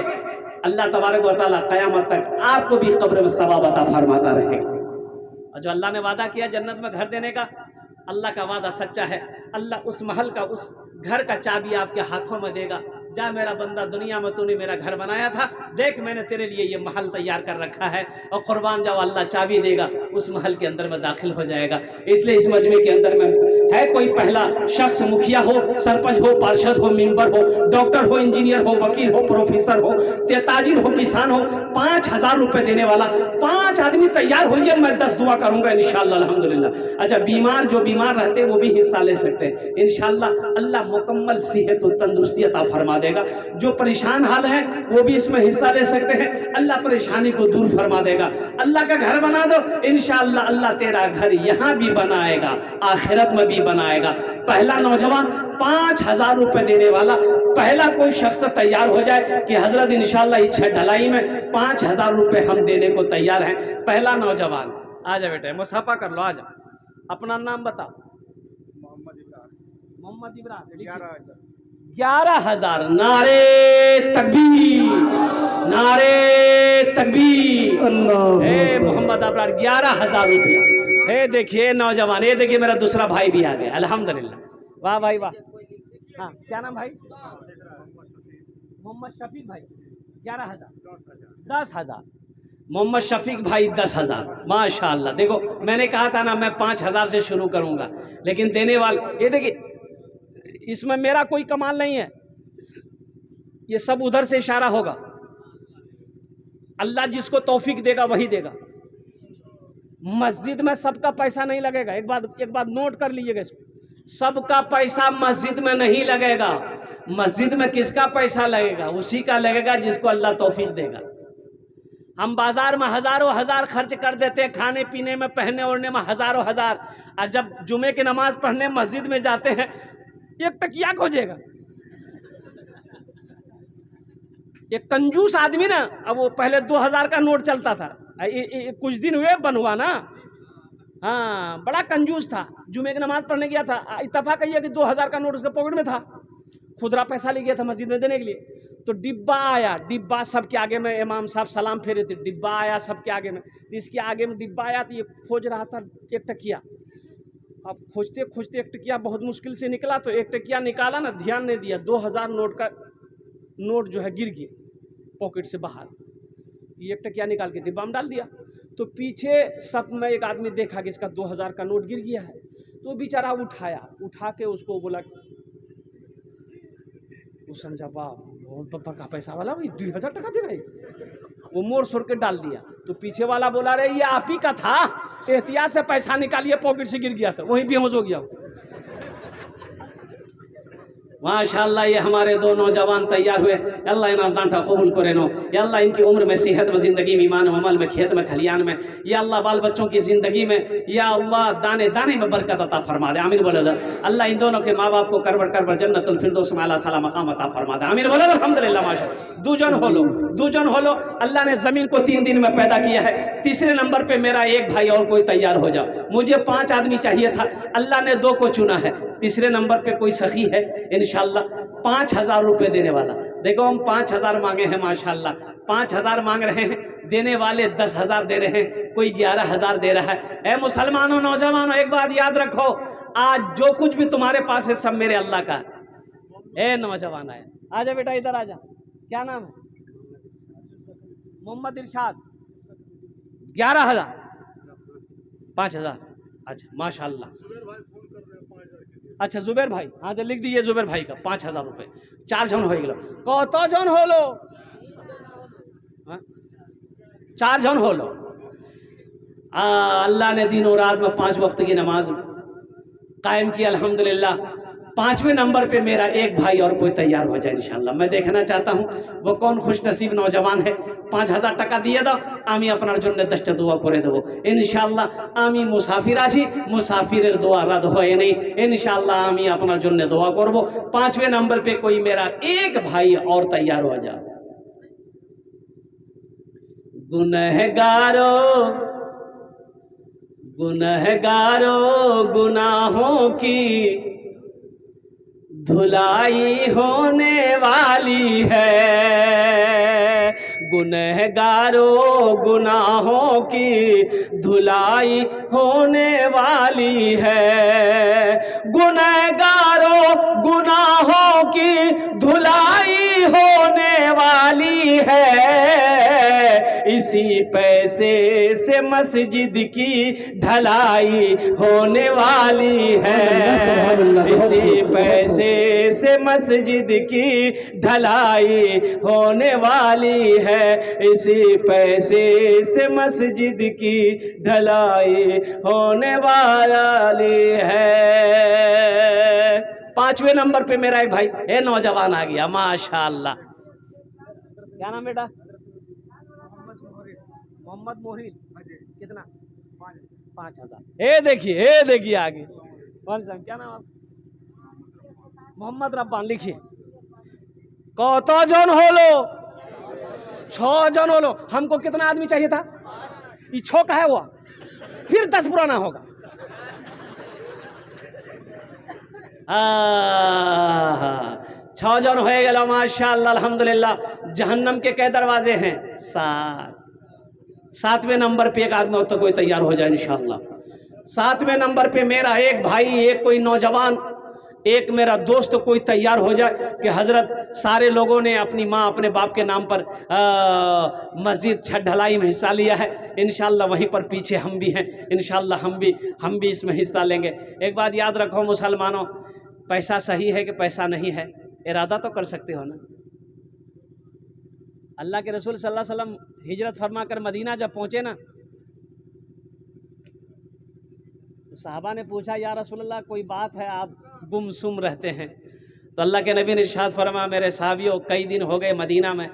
अल्लाह तबारक व तआला क़यामत तक आपको भी कब्र में सवाब अता फरमाता रहेगा। और जो अल्लाह ने वादा किया जन्नत में घर देने का, अल्लाह का वादा सच्चा है। अल्लाह उस महल का, उस घर का चाबी आपके हाथों में देगा। जा मेरा बंदा, दुनिया में तूने मेरा घर बनाया था, देख मैंने तेरे लिए ये महल तैयार कर रखा है, और कुर्बान जाओ, अल्लाह चाबी देगा, उस महल के अंदर में दाखिल हो जाएगा। इसलिए इस मजमे के अंदर में है कोई पहला शख्स, मुखिया हो, सरपंच हो, पार्षद हो, मेंबर हो, डॉक्टर हो, इंजीनियर हो, वकील हो, प्रोफेसर हो, ताजिर हो, किसान हो, 5000 रुपये देने वाला 5 आदमी तैयार होइए, मैं 10 दुआ करूंगा इंशाअल्लाह अल्हम्दुलिल्लाह। अच्छा, बीमार जो बीमार रहते हैं वो भी हिस्सा ले सकते हैं इंशाअल्लाह। अल्लाह मुकम्मल सेहत और तंदुरुस्ती अता फरमा देगा। जो परेशान हाल है वो भी इसमें हिस्सा ले सकते हैं। अल्लाह परेशानी को दूर फरमा देगा। अल्लाह का घर बना दो इंशाअल्लाह, अल्लाह तेरा घर यहाँ भी बनाएगा, आखिरत में भी बनाएगा। पहला नौजवान 5000 रुपए देने वाला पहला कोई शख्स तैयार हो जाए कि हजरत इंशाअल्लाह इस छत ढलाई में 5000 रुपए हम देने को तैयार हैं। पहला नौजवान आ जा बेटे, मुसाफा कर लो, आ जा। अपना नाम बताओ। मोहम्मद इब्राहिम। 11,000। नारे तकबीर, नारे तकबीर। हे मोहम्मद अबरार, 11,000 रुपया। हे देखिए नौजवान, ये देखिए मेरा दूसरा भाई भी आ गया, अल्हम्दुलिल्लाह। वाह भाई वाह। हाँ, क्या नाम भाई? मोहम्मद शफीक भाई। 11,000। 10,000। मोहम्मद शफीक भाई 10,000। माशाअल्लाह। देखो मैंने कहा था ना, मैं 5,000 से शुरू करूंगा, लेकिन देने वाले, ये देखिए इसमें मेरा कोई कमाल नहीं है, ये सब उधर से इशारा होगा। अल्लाह जिसको तौफीक देगा वही देगा। मस्जिद में सबका पैसा नहीं लगेगा। एक बात नोट कर लीजिएगा इसको, सबका पैसा मस्जिद में नहीं लगेगा। मस्जिद में किसका पैसा लगेगा? उसी का लगेगा जिसको अल्लाह तौफीक देगा। हम बाजार में हजारों हजार खर्च कर देते हैं, खाने पीने में, पहनने ओढ़ने में हजारों हजार, और जब जुमे की नमाज पढ़ने मस्जिद में जाते हैं एक तकिया खोजेगा। एक कंजूस आदमी ना, अब वो पहले 2000 का नोट चलता था, कुछ दिन हुए बनवा ना, हाँ बड़ा कंजूस था। जुमे की नमाज पढ़ने गया था, इत्तफाक कहिए कि 2000 का नोट उसके पॉकेट में था, खुदरा पैसा ले गया था मस्जिद में देने के लिए। तो डिब्बा आया, डिब्बा सबके आगे में, इमाम साहब सलाम फेरे थे, डिब्बा आया सबके आगे में, तो इसके आगे में डिब्बा आया, तो ये खोज रहा था एक तकिया। अब खोजते खोजते एक टकिया बहुत मुश्किल से निकला, तो एक टकिया निकाला ना, ध्यान नहीं दिया, 2000 नोट का नोट जो है गिर गया पॉकेट से बाहर। ये एक टकिया निकाल के डिब्बा में डाल दिया। तो पीछे सब में एक आदमी देखा कि इसका 2000 का नोट गिर गया है, तो बेचारा उठाया, उठा के उसको बोला, वो समझा वाह बहुत बड़ा पैसा वाला भाई, 2000 टका दे भाई। वो मोड़ सोड़ के डाल दिया। तो पीछे वाला बोला, रे ये आप ही का था, एहतियात से पैसा निकालिए, पॉकेट से गिर गया था, वहीं बेहोश हो गया। माशाअल्लाह ये हमारे दो नौजवान तैयार हुए। अल्लाह इन्हें दांठा कबूल करे नो। या अल्लाह इनकी उम्र में, सेहत में, ज़िंदगी में, ईमान में, अमल में, खेत में, खलियान में, या अल्लाह बाल बच्चों की ज़िंदगी में, या अल्लाह दाने दाने में बरकत अता फरमा दे। आमीन बोलो। अल्लाह इन दोनों के माँ बाप को करबर करबर जन्नतुल फिरदौस में आला साला मकाम अता फरमा दे। आमीन बोलो। अल्हम्दुलिल्लाह। माशाअल्लाह दूजन हो लो। अल्लाह ने ज़मीन को 3 दिन में पैदा किया है। तीसरे नंबर पे मेरा एक भाई और कोई तैयार हो जाओ। मुझे 5 आदमी चाहिए था, अल्लाह ने 2 को चुना है। तीसरे नंबर पे कोई सखी है इंशाअल्लाह 5,000 रुपये देने वाला। देखो हम 5,000 मांगे हैं माशाअल्लाह, 5,000 मांग रहे हैं, देने वाले 10,000 दे रहे हैं, कोई 11,000 दे रहा है। ए मुसलमानों, नौजवानों, एक बात याद रखो, आज जो कुछ भी तुम्हारे पास है सब मेरे अल्लाह का है। ए नौजवान आए, आजा बेटा इधर आजा। क्या नाम है? मोहम्मद इरशाद। 11,000, 5,000। अच्छा माशाअल्लाह। अच्छा जुबेर भाई, हाँ तो लिख दीजिए जुबेर भाई का 5,000 रुपये। 4 जन हो गए। कत जन होलो? 4 जन होलो। अल्लाह ने दिन और रात में 5 वक्त की नमाज कायम की अल्हम्दुलिल्लाह। 5वें नंबर पे मेरा एक भाई और कोई तैयार हो जाए इंशाल्लाह। मैं देखना चाहता हूँ वो कौन खुश नसीब नौजवान है। 5,000 টাকা দিয়ে দাও, আমি আপনার জন্য 10টা দোয়া করে দেবো ইনশাআল্লাহ। আমি মুসাফির আছি, মুসাফিরের দোয়া रद्द হয় नहीं इंशाअल्लाह। আমি আপনার জন্য দোয়া করব। 5वें नंबर पे कोई मेरा एक भाई और तैयार हो जाए। गुनहगारों गुनाहों की धुलाई होने वाली है। गुनहगारों गुनाहों की धुलाई होने वाली है। गुनहगारों गुनाहों की धुलाई होने वाली है। इसी पैसे से मस्जिद की ढलाई होने वाली है। इसी पैसे से मस्जिद की ढलाई होने वाली है। इसी पैसे से मस्जिद की ढलाई होने वाली है। 5वें नंबर पे मेरा एक भाई है, नौजवान आ गया माशाअल्लाह। क्या नाम बेटा? मोहम्मद मोहिल। कितना? 5,000। ये देखिए आगे कौन सा, क्या नाम आप? मोहम्मद रब्बान। लिखिए कत जन होलो? 6 जन होलो। हमको कितना आदमी चाहिए था? ये 6 का है वो, फिर 10 पुराना होगा। 6 जन हो गए माशाअल्लाह अल्हम्दुलिल्लाह। जहन्नम के कै दरवाजे हैं? 7। 7वें नंबर पे एक आदमी तो कोई तैयार हो जाए इंशाअल्लाह। 7वें नंबर पे मेरा एक भाई, एक कोई नौजवान, एक मेरा दोस्त कोई तैयार हो जाए कि हज़रत सारे लोगों ने अपनी माँ अपने बाप के नाम पर मस्जिद छत ढलाई में हिस्सा लिया है इंशाअल्लाह। वहीं पर पीछे हम भी हैं इंशाअल्लाह। हम भी इसमें हिस्सा लेंगे। एक बात याद रखो मुसलमानों, पैसा सही है कि पैसा नहीं है, इरादा तो कर सकते हो ना। अल्लाह के रसूल सल्लल्लाहु अलैहि वसल्लम हिजरत फरमा कर मदीना जब पहुँचे ना, तो साहबा ने पूछा या रसूलल्लाह कोई बात है, आप गुमसुम रहते हैं? तो अल्लाह के नबी ने इरशाद फरमा, मेरे साहबियों कई दिन हो गए मदीना में,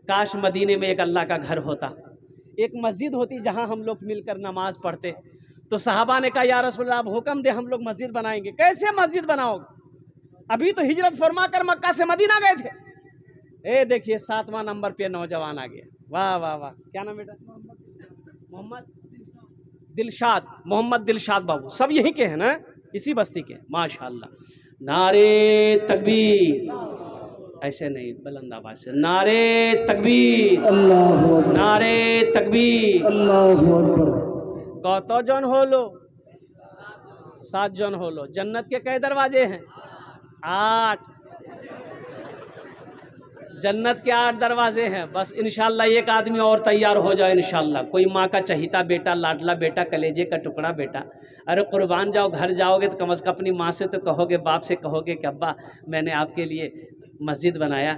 काश मदीने में एक अल्लाह का घर होता, एक मस्जिद होती जहां हम लोग मिलकर नमाज पढ़ते। तो साहबा ने कहा या रसूलल्लाह आप हुक्म दे, हम लोग मस्जिद बनाएंगे। कैसे मस्जिद बनाओगे? अभी तो हिजरत फरमा कर मक्का से मदीना गए थे। ए देखिए 7वां नंबर पे नौजवान आ गया। वाह वाह वाह। क्या नाम बेटा? मोहम्मद दिलशाद। मोहम्मद दिलशाद बाबू, सब यहीं के हैं ना, इसी बस्ती के माशाअल्लाह। नारे तकबीर, ऐसे नहीं बुलंद आवाज से, नारे तकबीर, नारे तकबीर। कत जन हो लो? 7 जन हो लो। जन्नत के कई दरवाजे हैं? 8। जन्नत के 8 दरवाजे हैं। बस इंशाअल्लाह एक आदमी और तैयार हो जाए इंशाअल्लाह। कोई माँ का चहीता बेटा, लाडला बेटा, कलेजे का टुकड़ा बेटा। अरे कुर्बान जाओ, घर जाओगे तो कम से कम अपनी माँ से तो कहोगे, बाप से कहोगे कि अब्बा मैंने आपके लिए मस्जिद बनाया।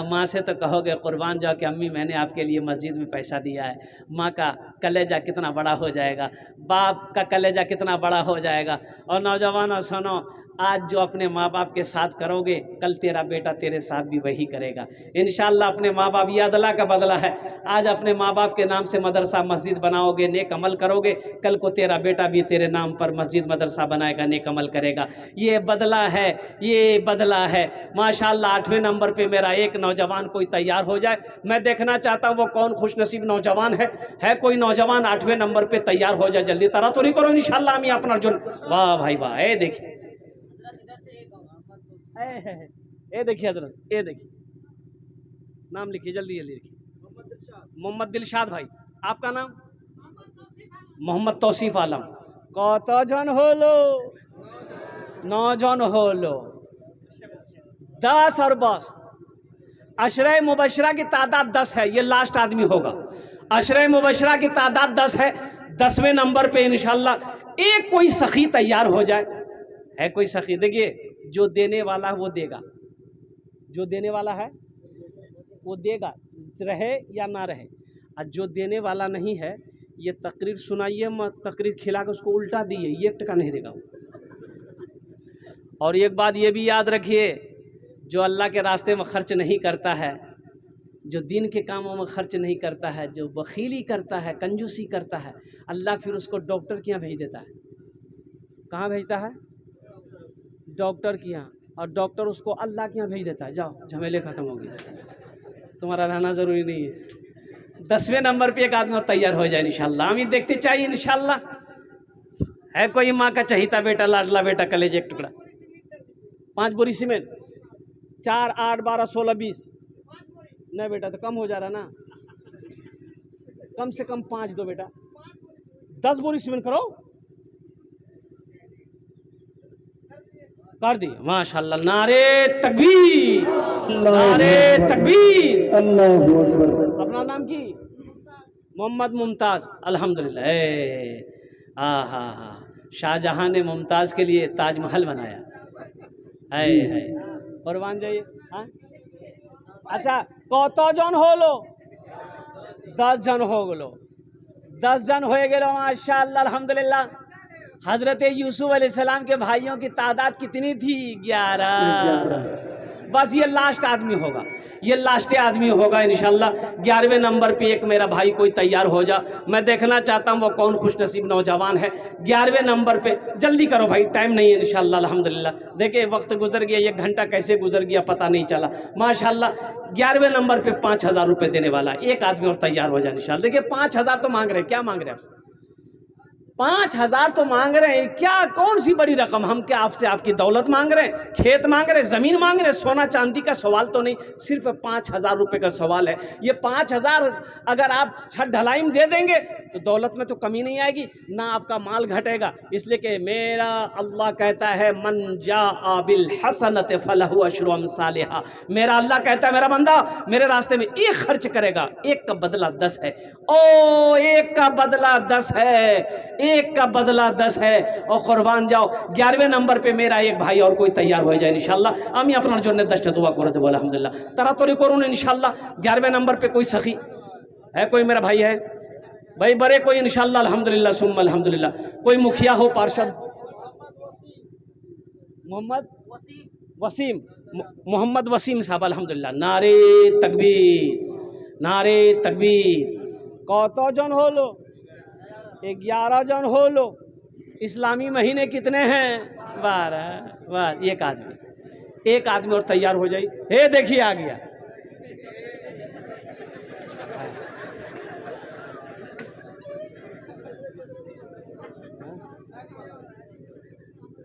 माँ से तो कहोगे, कुर्बान जाओ कि अम्मी मैंने आपके लिए मस्जिद में पैसा दिया है। माँ का कलेजा कितना बड़ा हो जाएगा, बाप का कलेजा कितना बड़ा हो जाएगा। और नौजवानों सुनो, आज जो अपने माँ बाप के साथ करोगे कल तेरा बेटा तेरे साथ भी वही करेगा इंशाअल्लाह। अपने माँ बाप, ये अदला का बदला है। आज अपने माँ बाप के नाम से मदरसा मस्जिद बनाओगे, नेक अमल करोगे, कल को तेरा बेटा भी तेरे नाम पर मस्जिद मदरसा बनाएगा, नेक अमल करेगा। ये बदला है, ये बदला है। माशाअल्लाह 8वें नंबर पे मेरा एक नौजवान कोई तैयार हो जाए, मैं देखना चाहता हूँ वो कौन खुशनसीब नौजवान है कोई नौजवान 8वें नंबर पे तैयार हो जाए, जल्दी तरह तो नहीं करो इंशाअल्लाह। हम अपना अर्जुन, वाह भाई वाह, ये देखिए, ये देखिए हजरत, ये देखिए, नाम लिखिए, जल्दी जल्दी लिखिए। मोहम्मद दिलशाद भाई, आपका नाम? मोहम्मद तौसीफ आलम। कतजन হলো? 9 জন হলো। 10 और बस। अशरे मुबशरा की तादाद 10 है, ये लास्ट आदमी होगा। अशरे मुबशरा की तादाद 10 है। 10वें नंबर पे इंशाल्लाह एक कोई सखी तैयार हो जाए। है कोई सखी? देखिए, जो देने वाला है वो देगा, जो देने वाला है वो देगा, रहे या ना रहे। और जो देने वाला नहीं है, ये तकरीर सुनाइए मत, तकरीर खिला के उसको उल्टा दिए, ये 1 टका नहीं देगा। और एक बात ये भी याद रखिए, जो अल्लाह के रास्ते में खर्च नहीं करता है, जो दिन के कामों में खर्च नहीं करता है, जो बखीली करता है, कंजूसी करता है, अल्लाह फिर उसको डॉक्टर के यहाँ भेज देता है। कहाँ भेजता है? डॉक्टर के यहाँ। और डॉक्टर उसको अल्लाह के यहाँ भेज देता है, जाओ झमेले ख़त्म हो गए, तुम्हारा रहना ज़रूरी नहीं है। 10वें नंबर पे एक आदमी और तैयार हो जाए इंशाल्लाह। हम ये देखते चाहिए इंशाल्लाह। है कोई माँ का चहीता बेटा, लाडला बेटा, कलेजे एक टुकड़ा, 5 बोरी सीमेंट, 4, 8, 12, 16, 20 नहीं बेटा, तो कम हो जा रहा ना, कम से कम 5 दो बेटा, 10 बोरी सीमेंट करो, कर दिए। माशाल्लाह, नारे तकबीर, नारे तकबीर, अल्लाह अकबर। अपना नाम की? मोहम्मद मुमताज़। अल्हम्दुलिल्लाह। हा, शाहजहां ने मुमताज़ के लिए ताजमहल बनाया है। कुर्बान जाइए। हाँ, अच्छा, कतजन হলো? 10 जन हो गलो। 10 जन हो गेलो, माशाअल्लाह, अल्हम्दुलिल्लाह। हजरत यूसुफ अलैहिस्सलाम के भाइयों की तादाद कितनी थी? 11। बस ये लास्ट आदमी होगा, ये लास्ट आदमी होगा इंशाल्लाह। 11वें नंबर पे एक मेरा भाई कोई तैयार हो जा, मैं देखना चाहता हूँ वो कौन खुशनसीब नौजवान है। 11वें नंबर पे जल्दी करो भाई, टाइम नहीं है इंशाल्लाह। अल्हम्दुलिल्लाह, देखिए वक्त गुजर गया, 1 घंटा कैसे गुजर गया पता नहीं चला। माशाल्लाह 11वें नंबर पे 5000 रुपये देने वाला एक आदमी और तैयार हो जाए इंशाल्लाह। देखिए 5000 तो मांग रहे हैं, क्या मांग रहे हैं आपसे? 5000 तो मांग रहे हैं, क्या कौन सी बड़ी रकम? हम क्या आपसे आपकी दौलत मांग रहे हैं, खेत मांग रहे हैं, ज़मीन मांग रहे हैं? सोना चांदी का सवाल तो नहीं, सिर्फ 5000 रुपये का सवाल है। ये 5000 अगर आप छत ढलाई में दे देंगे तो दौलत में तो कमी नहीं आएगी, ना आपका माल घटेगा। इसलिए कि मेरा अल्लाह कहता है, मन जाअ बिल हसनत फलहु अशरु अमसालिहा। मेरा अल्लाह कहता है, मेरा बंदा मेरे रास्ते में एक खर्च करेगा, एक का बदला 10 है। ओ, एक का बदला 10 है, एक का बदला 10 है। और कुर्बान जाओ। 11वें नंबर पे मेरा एक भाई और कोई तैयार हो जाए इंशाल्लाह। আমি আপনার জন্য 10টা दुआ করে দেব আলহামদুলিল্লাহ। তাড়াতাড়ি করুন इंशाल्लाह। 11वें नंबर पे कोई सखी है? कोई मेरा भाई है भाई? बड़े कोई इंशाल्लाह अल्हम्दुलिल्लाह सुम्मा अल्हम्दुलिल्लाह। कोई मुखिया हो, पार्षद? मोहम्मद वसीम, मोहम्मद वसीम साहब, अल्हम्दुलिल्लाह। नारे तकबीर, नारे तकबीर। কতজন হলো? 11 जन हो लो। इस्लामी महीने कितने हैं? 12। बस एक आदमी और तैयार हो जाए। हे देखिए आ गया।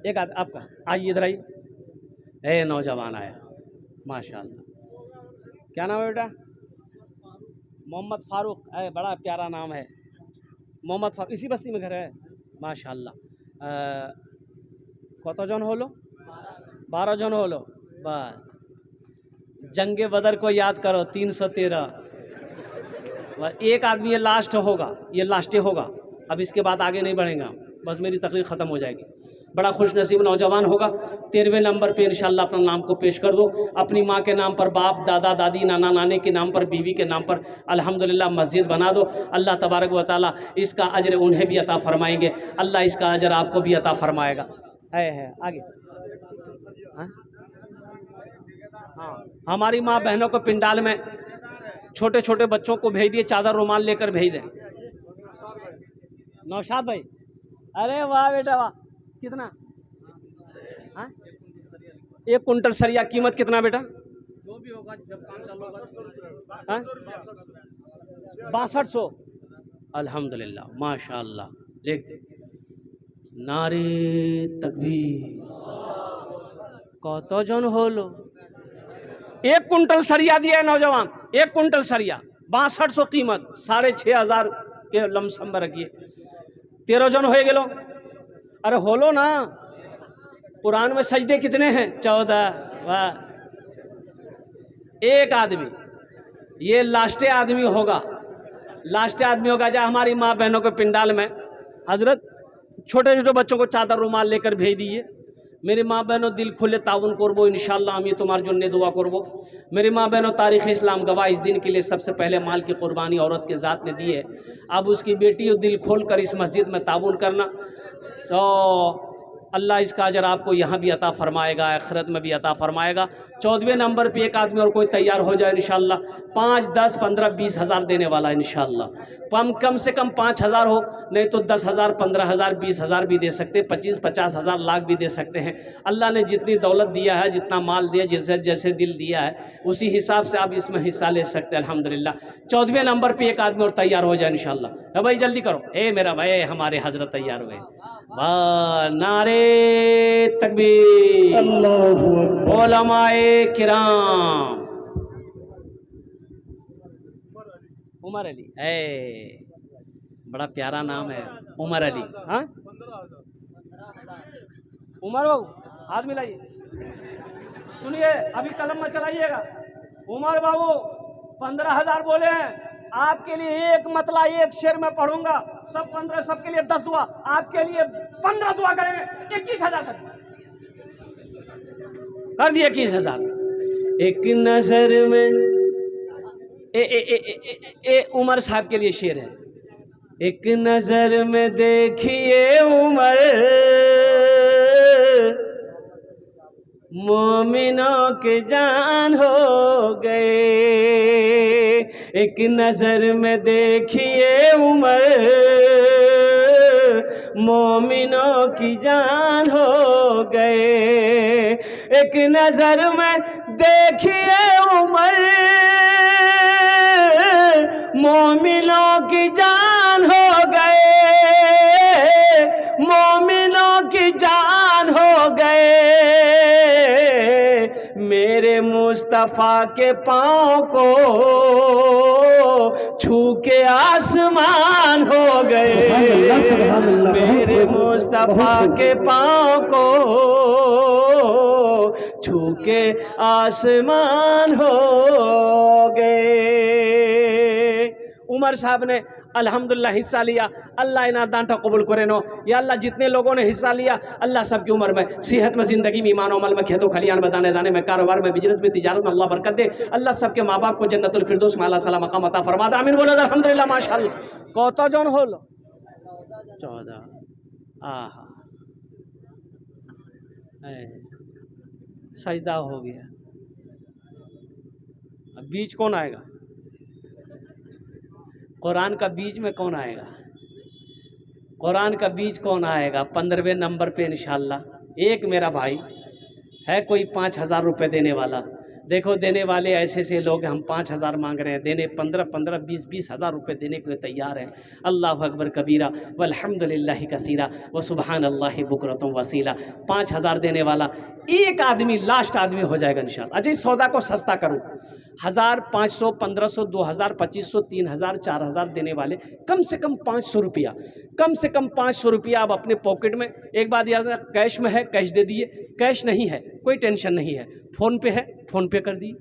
एक आदमी आपका, आइए इधर आइए। हे नौजवान आया, माशाल्लाह। क्या नाम है बेटा? मोहम्मद फारूक है, बड़ा प्यारा नाम है मोहम्मद फारूक। इसी बस्ती में घर है, माशाल्लाह। কতজন হলো? 12 जन হলো। बस जंगे बदर को याद करो, 313। बस एक आदमी ये लास्ट होगा, ये लास्ट होगा। अब इसके बाद आगे नहीं बढ़ेगा, बस मेरी तकरीर ख़त्म हो जाएगी। बड़ा खुश नसीब नौजवान होगा। 13वें नंबर पे इंशाल्लाह अपना नाम को पेश कर दो। अपनी माँ के नाम पर, बाप दादा दादी नाना नानी के नाम पर, बीवी के नाम पर अल्हम्दुलिल्लाह मस्जिद बना दो। अल्लाह तबारक व तआला इसका अजर उन्हें भी अता फरमाएंगे, अल्लाह इसका अजर आपको भी अता फरमाएगा। है आगे। हाँ हाँ, हमारी माँ बहनों को पिंडाल में छोटे छोटे बच्चों को भेज दिए, चादर रुमाल लेकर भेज दें। नौशाद भाई, अरे वाह बेटा वाह। कितना? हाँ? 1 कुंटल सरिया कीमत कितना बेटा? जो भी होगा जब काम चालू होगा 6200। अल्हम्दुलिल्लाह माशाअल्लाह। लिख दे नारे तकबीर। कत जन होलो? 1 कुंटल सरिया दिया है नौजवान, 1 कुंटल सरिया 6200 कीमत, 6500 के लमसम में रखिए। 13 जन हो गेलो। अरे होलो ना। कुरान में सजदे कितने हैं? 14। वाह। एक आदमी, ये लास्ट आदमी होगा, लास्ट आदमी होगा जहाँ हमारी माँ बहनों के पिंडाल में हजरत छोटे छोटे बच्चों को चादर रुमाल लेकर भेज दीजिए। मेरी माँ बहनों दिल खुले ताउन करबो इंशाल्लाह, हम ये तुम्हारे जो दुआ करबो। मेरी माँ बहनों तारीख़ इस्लाम गवाह इस दिन के लिए सबसे पहले माल की कुर्बानी औरत के ज़ात ने दी है। अब उसकी बेटी दिल खोल कर इस मस्जिद में ताउन करना, अल्लाह इसका अजर आपको यहाँ भी अता फरमाएगा, आखिरत में भी अता फरमाएगा। 14वें नंबर पे एक आदमी और कोई तैयार हो जाए इंशाल्लाह, 5, 10, 15, 20 हज़ार देने वाला इंशाल्लाह। कम से कम 5000 हो, नहीं तो 10,000, 15,000, 20,000 भी दे सकते हैं, 25, 50,000, लाख भी दे सकते हैं। अल्लाह ने जितनी दौलत दिया है, जितना माल दिया, जैसे जैसे दिल दिया है, उसी हिसाब से आप इसमें हिस्सा ले सकते हैं अल्हम्दुलिल्लाह। 14वें नंबर पे एक आदमी और तैयार हो जाए इंशाल्लाह। भाई जल्दी करो, मेरा भाई हमारे हजरत तैयार हुए। वाह, नारे तकबीर, उलमाए किराम। उमर अली, बड़ा प्यारा नाम है उमर अली। हाँ उमर बाबू हाथ मिलाइए, सुनिए अभी कलम में चलाइएगा। उमर बाबू 15,000 बोले हैं, आपके लिए एक मतला एक शेर में पढ़ूंगा, सब 15, सबके लिए 10 दुआ, आपके लिए 15 दुआ करेंगे। 21,000 कर दिए 21,000। एक नजर में उमर साहब के लिए शेर है। एक नजर में देखिए उमर, मोमिनों के जान हो गए। एक नजर में देखिए उमर, मोमिनों की जान हो गए। एक नजर में देखिए उमर, मोमिनों की जान हो गए, मोमिनों की जान हो गए। मेरे मुस्तफ़ा के पाँव को छू के आसमान हो गए। मेरे मुस्तफ़ा के पाँव को छू के आसमान हो गए। उमर साहब ने अल्हम्दुलिल्लाह हिस्सा लिया। अल्लाह इना दांटा कबूल करे नो। या अल्लाह जितने लोगों ने हिस्सा लिया, अल्लाह सबकी उम्र में, सेहत में, ज़िंदगी में, ईमान अमल में, खेतों खलियान में, दाने दाने में, कारोबार में, बिजनेस में, तिजारत में अल्लाह बरकत दे। अल्लाह सबके माँ बाप को जन्नतुल फिरदौस में अल्लाह सला मकाम अता फरमा दे। आमीन बोलो अल्हम्दुलिल्लाह माशाअल्लाह। कत जन होल? 14। आहा, सजदा हो गया। अब बीच कौन आएगा? कुरान का बीज में कौन आएगा? कुरान का बीज कौन आएगा? 15वें नंबर पे इंशाल्लाह एक मेरा भाई है, कोई 5,000 रुपये देने वाला। देखो देने वाले ऐसे ऐसे लोग, हम 5,000 मांग रहे हैं, देने 15, 15, 20, 20,000 रुपये देने के लिए तैयार हैं। अल्लाह अकबर कबीरा वल्हम्दुलिल्लाहि कसीरा व सुबहानल्लाहि बुकरतुम वसीला। 5,000 देने वाला एक आदमी लास्ट आदमी हो जाएगा इंशाल्लाह। अच्छा इस सौदा को सस्ता करूँ, 1,000, 500, 1500, 2,000, 2500, 3,000, 4,000 देने वाले कम से कम 500 रुपया, कम से कम 500 रुपया आप अपने पॉकेट में। एक बात याद रखना, कैश में है कैश दे दिए, कैश नहीं है कोई टेंशन नहीं है, फ़ोन पे है फ़ोन पे कर दिए,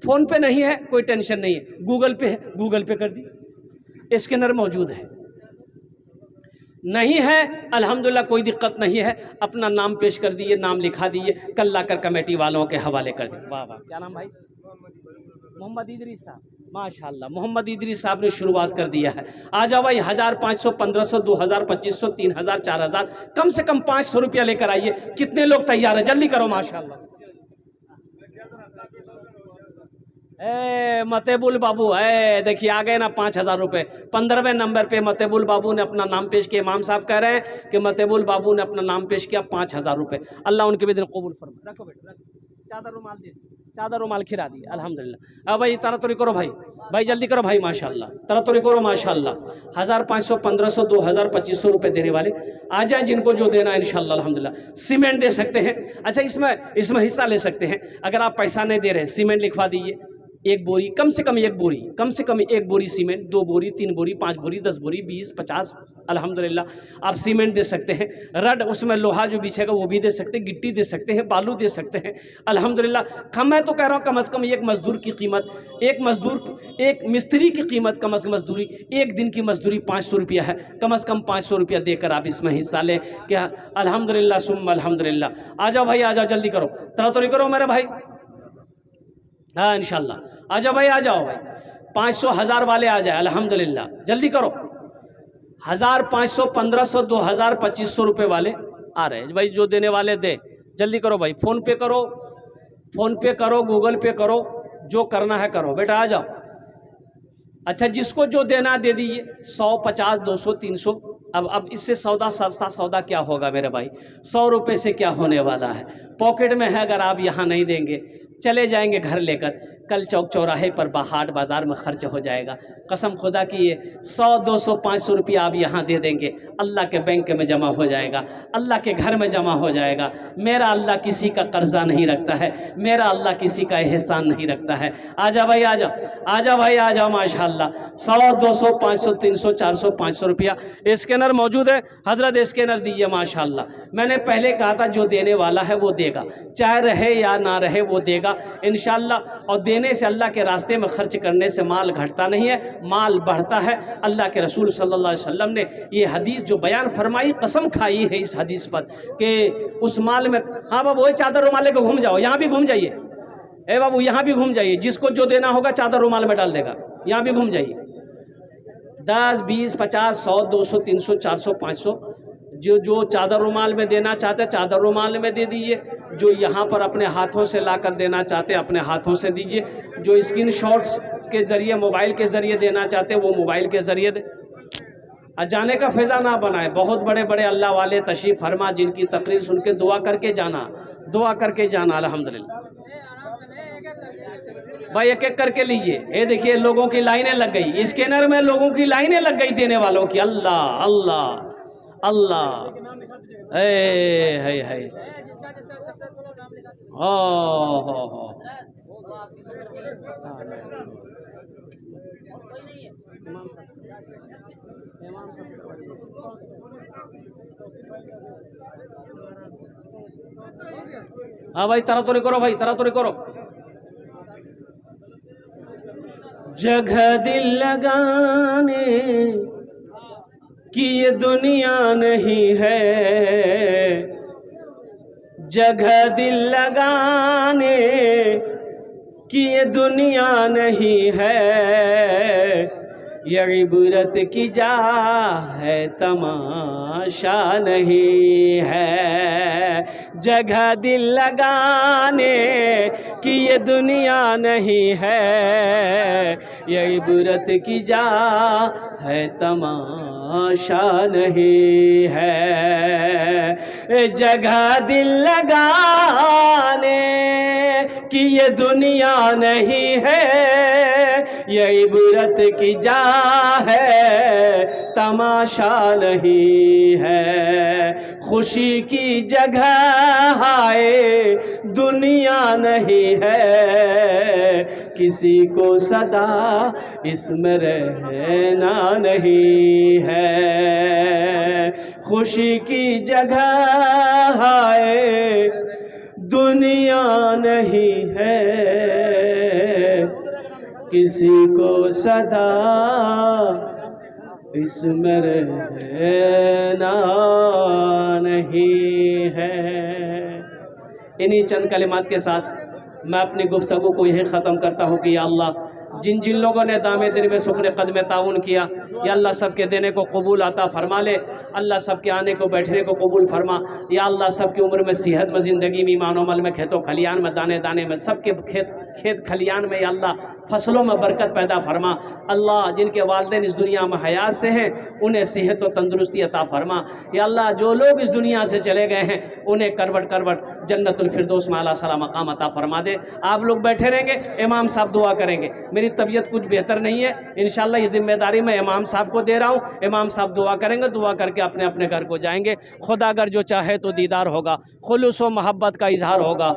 फ़ोन पे नहीं है कोई टेंशन नहीं है, गूगल पे है गूगल पे कर दिए, स्कैनर मौजूद है। नहीं है अल्हम्दुलिल्लाह कोई दिक्कत नहीं है, अपना नाम पेश कर दिए, नाम लिखा दिए, कल लाकर कमेटी वालों के हवाले कर दिए। वाह वाह, क्या नाम भाई? मोहम्मद इदरीस साहब। माशाल्लाह मोहम्मद इदरीस साहब ने शुरुआत कर दिया है। आ जाओ भाई, 1500, 1500, 2000, 2500, 3000, 4000, कम से कम 500 रुपया लेकर आइए। कितने लोग तैयार है? जल्दी करो। माशाल्लाह। मतेबुल बाबू है, देखिए आ गए ना 5000 रुपये। 15वें नंबर पे मतेबुल बाबू ने अपना नाम पेश किया। इमाम साहब कह रहे हैं कि मतेबुल बाबू ने अपना नाम पेश किया, 5000 रुपये। अल्लाह उनके भी दिन कबूल फरमाए। रखो बेटा, रखो। चादर रुमाल दे, चादर रुमाल खिला दी, अल्हम्दुलिल्लाह। अब भाई तरातरी करो भाई, भाई जल्दी करो भाई। माशाल्लाह तरातरी करो माशाल्लाह। 1500, 1500, 2000, 2500 रुपये देने वाले आ जाए, जिनको जो देना है इंशाल्लाह अल्हम्दुलिल्लाह। सीमेंट दे सकते हैं। अच्छा, इसमें हिस्सा ले सकते हैं। अगर आप पैसा नहीं दे रहे, सीमेंट लिखवा दीजिए। एक बोरी, कम से कम एक बोरी, कम से कम एक बोरी सीमेंट, 2 बोरी, 3 बोरी, 5 बोरी, 10 बोरी, 20, 50, अल्हम्दुलिल्लाह आप सीमेंट दे सकते हैं। रड, उसमें लोहा जो बिछेगा वो भी दे सकते हैं, गिट्टी दे सकते हैं, बालू दे सकते हैं, अल्हम्दुलिल्लाह। मैं तो कह रहा हूँ कम से कम एक मजदूर की कीमत, एक मिस्त्री की कीमत, कम से कम मजदूरी, एक दिन की मजदूरी 500 रुपया है। कम से कम 500 रुपया देकर आप इसमें हिस्सा लें। क्या अल्हम्दुलिल्लाह सुम्मा अल्हम्दुलिल्लाह। आ जाओ भाई, आ जाओ, जल्दी करो, तरातरी करो मेरे भाई। हाँ इंशाल्लाह, आ जाओ भाई, आ जाओ भाई। 500, 1000 वाले आ जाए, अल्हम्दुलिल्लाह, जल्दी करो। 1000, 500, 1500, 2000, 2500 रुपये वाले आ रहे हैं भाई। जो देने वाले दे, जल्दी करो भाई। फ़ोन पे करो, फ़ोन पे करो, गूगल पे करो, जो करना है करो बेटा, आ जाओ। अच्छा, जिसको जो देना दे दीजिए। 100, 50, 200, 300। अब इससे सौदा, सस्ता सौदा क्या होगा मेरे भाई? 100 रुपये से क्या होने वाला है? पॉकेट में है, अगर आप यहाँ नहीं देंगे, चले जाएंगे घर लेकर, कल चौक चौराहे पर हाट बाज़ार में खर्च हो जाएगा। कसम खुदा की ये 100, 200, 500 रुपया आप यहाँ दे देंगे, अल्लाह के बैंक में जमा हो जाएगा, अल्लाह के घर में जमा हो जाएगा। मेरा अल्लाह किसी का कर्जा नहीं रखता है, मेरा अल्लाह किसी का एहसान नहीं रखता है। आ जा भाई, आ जाओ, आ जा भाई, आ जाओ माशाल्लाह। 100, 200, 500, 300, 400, 500 रुपया। स्कैनर मौजूद है हजरत, स्कैनर दीजिए माशाल्लाह। मैंने पहले कहा था जो देने वाला है वो देगा, चाहे रहे या ना रहे वो देगा इंशाल्लाह। और देने से, अल्लाह के रास्ते में खर्च करने से माल घटता नहीं है, माल बढ़ता है। अल्लाह के रसूल सल्लल्लाहु अलैहि वसल्लम ने ये हदीस जो बयान फरमाई, कसम खाई है इस हदीस पर कि उस माल में। हाँ बाबू, वही चादर रुमाल लेकर घूम जाओ, यहाँ भी घूम जाइए। ए बाबू, यहाँ भी घूम जाइए, जिसको जो देना होगा चादर रुमाल में डाल देगा, यहाँ भी घूम जाइए। 10, 20, 50, 100, 200, 300, 400, 500, जो चादर रुमाल में देना चाहते हैं चादर रुमाल में दे दीजिए। जो यहाँ पर अपने हाथों से लाकर देना चाहते हैं अपने हाथों से दीजिए। जो स्क्रीनशॉट्स के ज़रिए, मोबाइल के ज़रिए देना चाहते हैं वो मोबाइल के ज़रिए दे। जाने का फ़ैज़ा ना बनाए। बहुत बड़े बड़े अल्लाह वाले तशरीफ़ फरमा, जिनकी तकरीर सुन के दुआ करके जाना, दुआ करके जाना अल्हम्दुलिल्लाह। भाई एक एक करके लीजिए। ये देखिए लोगों की लाइनें लग गई, स्कैनर में लोगों की लाइनें लग गई देने वालों की। अल्लाह अल्लाह अल्लाह, है हो। हाँ भाई, तरातरी करो भाई, तरातरी करो। जगह दिल लगाने की ये दुनिया नहीं है, जगह दिल लगाने की ये दुनिया नहीं है। ये इबरत की जा है, तमाशा नहीं है। जगह दिल लगाने की ये दुनिया नहीं है, ये इबरत की जा है, तमाशा नहीं है। जगह दिल लगाने की ये दुनिया नहीं है, ये इबरत की जा है, तमाशा नहीं है। खुशी की जगह है, दुनिया नहीं है, किसी को सदा इसमें रहना नहीं है। खुशी की जगह है, दुनिया नहीं है, किसी को सदा इसमें रहना नहीं है। इन्हीं चंद कलिमात के साथ मैं अपनी गुफ्तगू को यही ख़त्म करता हूँ कि या अल्लाह जिन जिन लोगों ने दामे दिन में सुखने कदम ताउन किया, या अल्लाह सबके देने को कबूल आता फरमा ले। अल्लाह सबके आने को बैठने को कबूल फरमा। या अल्लाह सबकी उम्र में सेहत में, ज़िंदगी में, ईमान अमल में, खेतों खलियान में, दाने दाने में, सबके खेत खलियान में या अल्लाह फसलों में बरकत पैदा फरमा। अल्लाह जिनके वालिदैन इस दुनिया में हयात से हैं उन्हें सेहत और तंदुरुस्ती अता फरमा। या अल्लाह जो लोग इस दुनिया से चले गए हैं उन्हें करवट करवट जन्नतुल फिरदौस में आला सला मकाम अता फरमा दे। आप लोग बैठे रहेंगे, इमाम साहब दुआ करेंगे। मेरी तबीयत कुछ बेहतर नहीं है, इंशाल्लाह ये जिम्मेदारी मैं इमाम साहब को दे रहा हूँ। इमाम साहब दुआ करेंगे, दुआ करके अपने अपने घर को जाएंगे। खुदा अगर जो चाहे तो दीदार होगा, खुलूस व मोहब्बत का इजहार होगा।